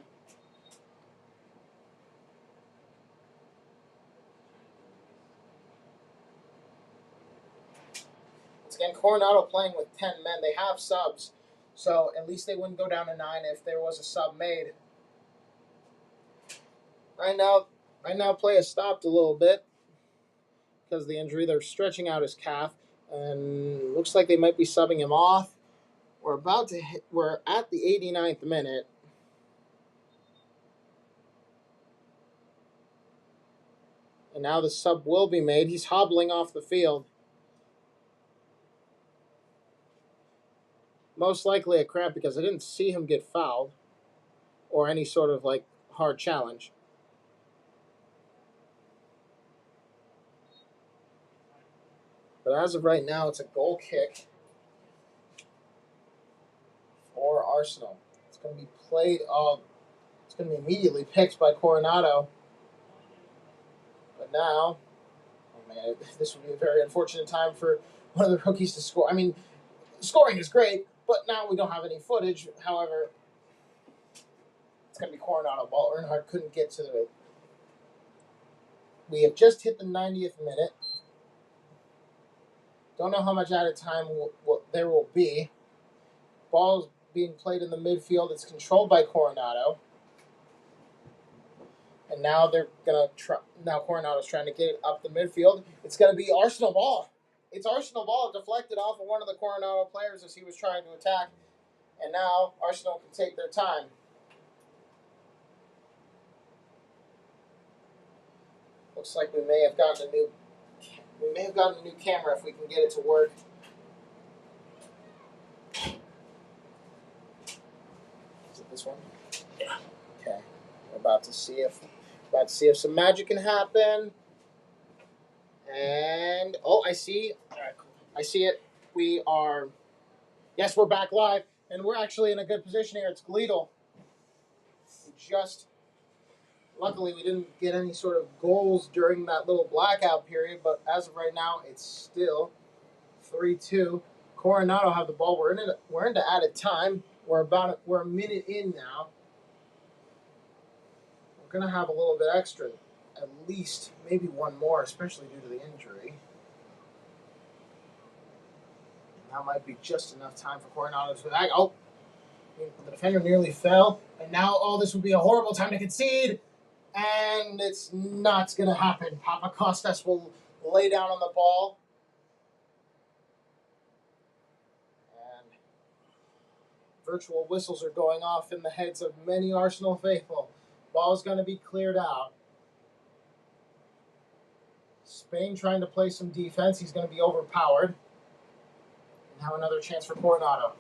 Again, Coronado playing with 10 men. They have subs, so at least they wouldn't go down to 9 if there was a sub made. Right now, play has stopped a little bit because of the injury. They're stretching out his calf, and looks like they might be subbing him off. We're at the 89th minute. And now the sub will be made. He's hobbling off the field. Most likely a cramp because I didn't see him get fouled or any sort of hard challenge. But as of right now, it's a goal kick for Arsenal. It's going to be played. It's going to be immediately picked by Coronado. But now, this would be a very unfortunate time for one of the rookies to score. I mean, scoring is great, But now we don't have any footage. However, it's going to be Coronado ball. Earnhardt couldn't get to it. We have just hit the 90th minute. Don't know how much added time there will be. Ball's being played in the midfield. It's controlled by Coronado. And now they're gonna try. Now Coronado's trying to get it up the midfield. It's gonna be Arsenal ball. It's Arsenal ball deflected off of one of the Coronado players as he was trying to attack. And now Arsenal can take their time. Looks like we may have gotten a new camera if we can get it to work. Is it this one? Yeah. Okay. We're about to see if some magic can happen. And I see. All right, cool. I see it. We're back live, and we're actually in a good position here. It's Gleedle. Luckily, we didn't get any sort of goals during that little blackout period, but as of right now, it's still 3-2. Coronado have the ball. We're into added time. We're a minute in now. We're gonna have a little bit extra, at least maybe one more, especially due to the injury. That might be just enough time for Coronado to back. Oh, the defender nearly fell, and now this would be a horrible time to concede. And it's not going to happen. Papakostas will lay down on the ball. And virtual whistles are going off in the heads of many Arsenal faithful. Ball is going to be cleared out. Spain trying to play some defense. He's going to be overpowered. And now another chance for Coronado.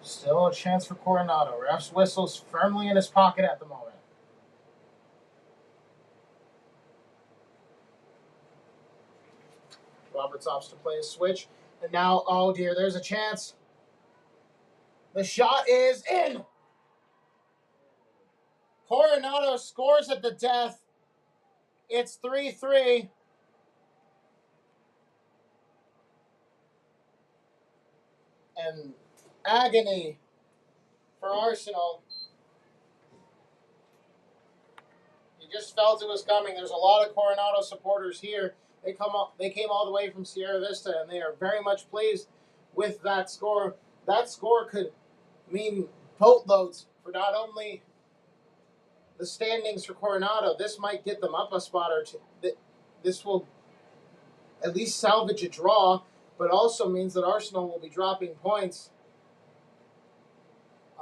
Still a chance for Coronado. Ref's whistle's firmly in his pocket at the moment. Roberts opts to play a switch. And now, oh dear, there's a chance. The shot is in. Coronado scores at the death. It's 3-3. And agony for Arsenal. You just felt it was coming. There's a lot of Coronado supporters here. They came all the way from Sierra Vista, and they are very much pleased with that score. That score could mean boatloads for not only the standings for Coronado. This might get them up a spot or two. This will at least salvage a draw, but also means that Arsenal will be dropping points.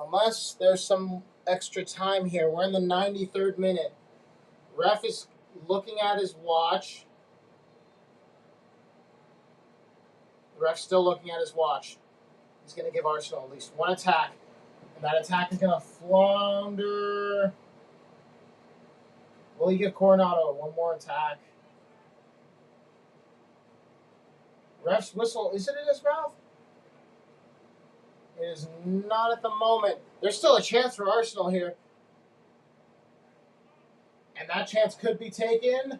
Unless there's some extra time here. We're in the 93rd minute. Ref is looking at his watch. The ref's still looking at his watch. He's going to give Arsenal at least one attack. And that attack is going to flounder. Will he give Coronado one more attack? Ref's whistle, is it in his mouth? It is not at the moment. There's still a chance for Arsenal here. And that chance could be taken.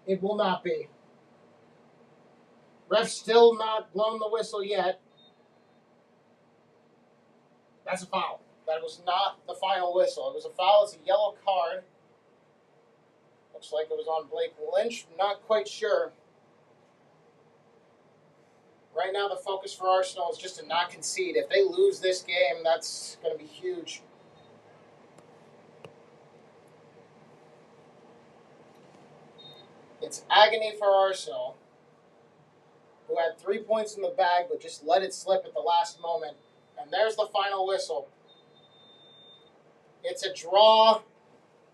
It will not be. Ref's still not blown the whistle yet. That's a foul. That was not the final whistle. It was a foul. It's a yellow card. Looks like it was on Blake Lynch. Not quite sure. Right now, the focus for Arsenal is just to not concede. If they lose this game, that's going to be huge. It's agony for Arsenal, who had 3 points in the bag but just let it slip at the last moment. And there's the final whistle. It's a draw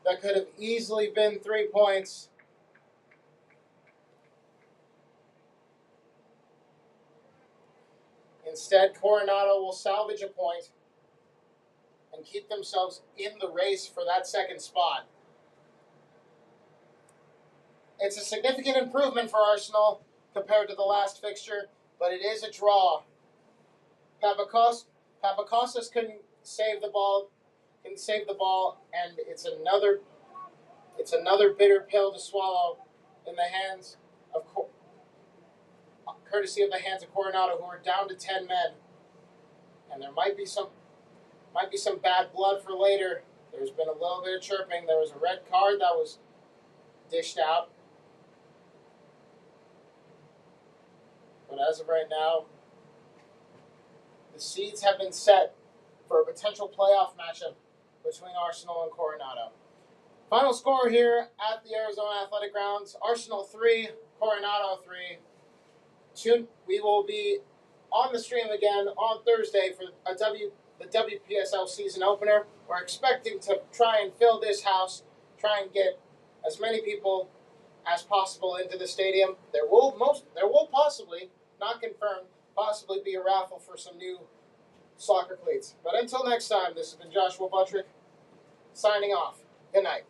that could have easily been 3 points. Instead, Coronado will salvage a point and keep themselves in the race for that second spot. It's a significant improvement for Arsenal compared to the last fixture, but it is a draw. Papakostas couldn't save the ball, and it's another bitter pill to swallow in the hands of courtesy of the hands of Coronado, who are down to 10 men, and there might be some bad blood for later. There's been a little bit of chirping. There was a red card that was dished out, but as of right now, the seeds have been set for a potential playoff matchup between Arsenal and Coronado. Final score here at the Arizona Athletic Grounds: Arsenal 3, Coronado 3. We will be on the stream again on Thursday for the WPSL season opener. We're expecting to try and fill this house, try and get as many people as possible into the stadium. There will possibly, not confirmed, possibly be a raffle for some new soccer cleats. But until next time, this has been Joshua Buttrick signing off. Good night.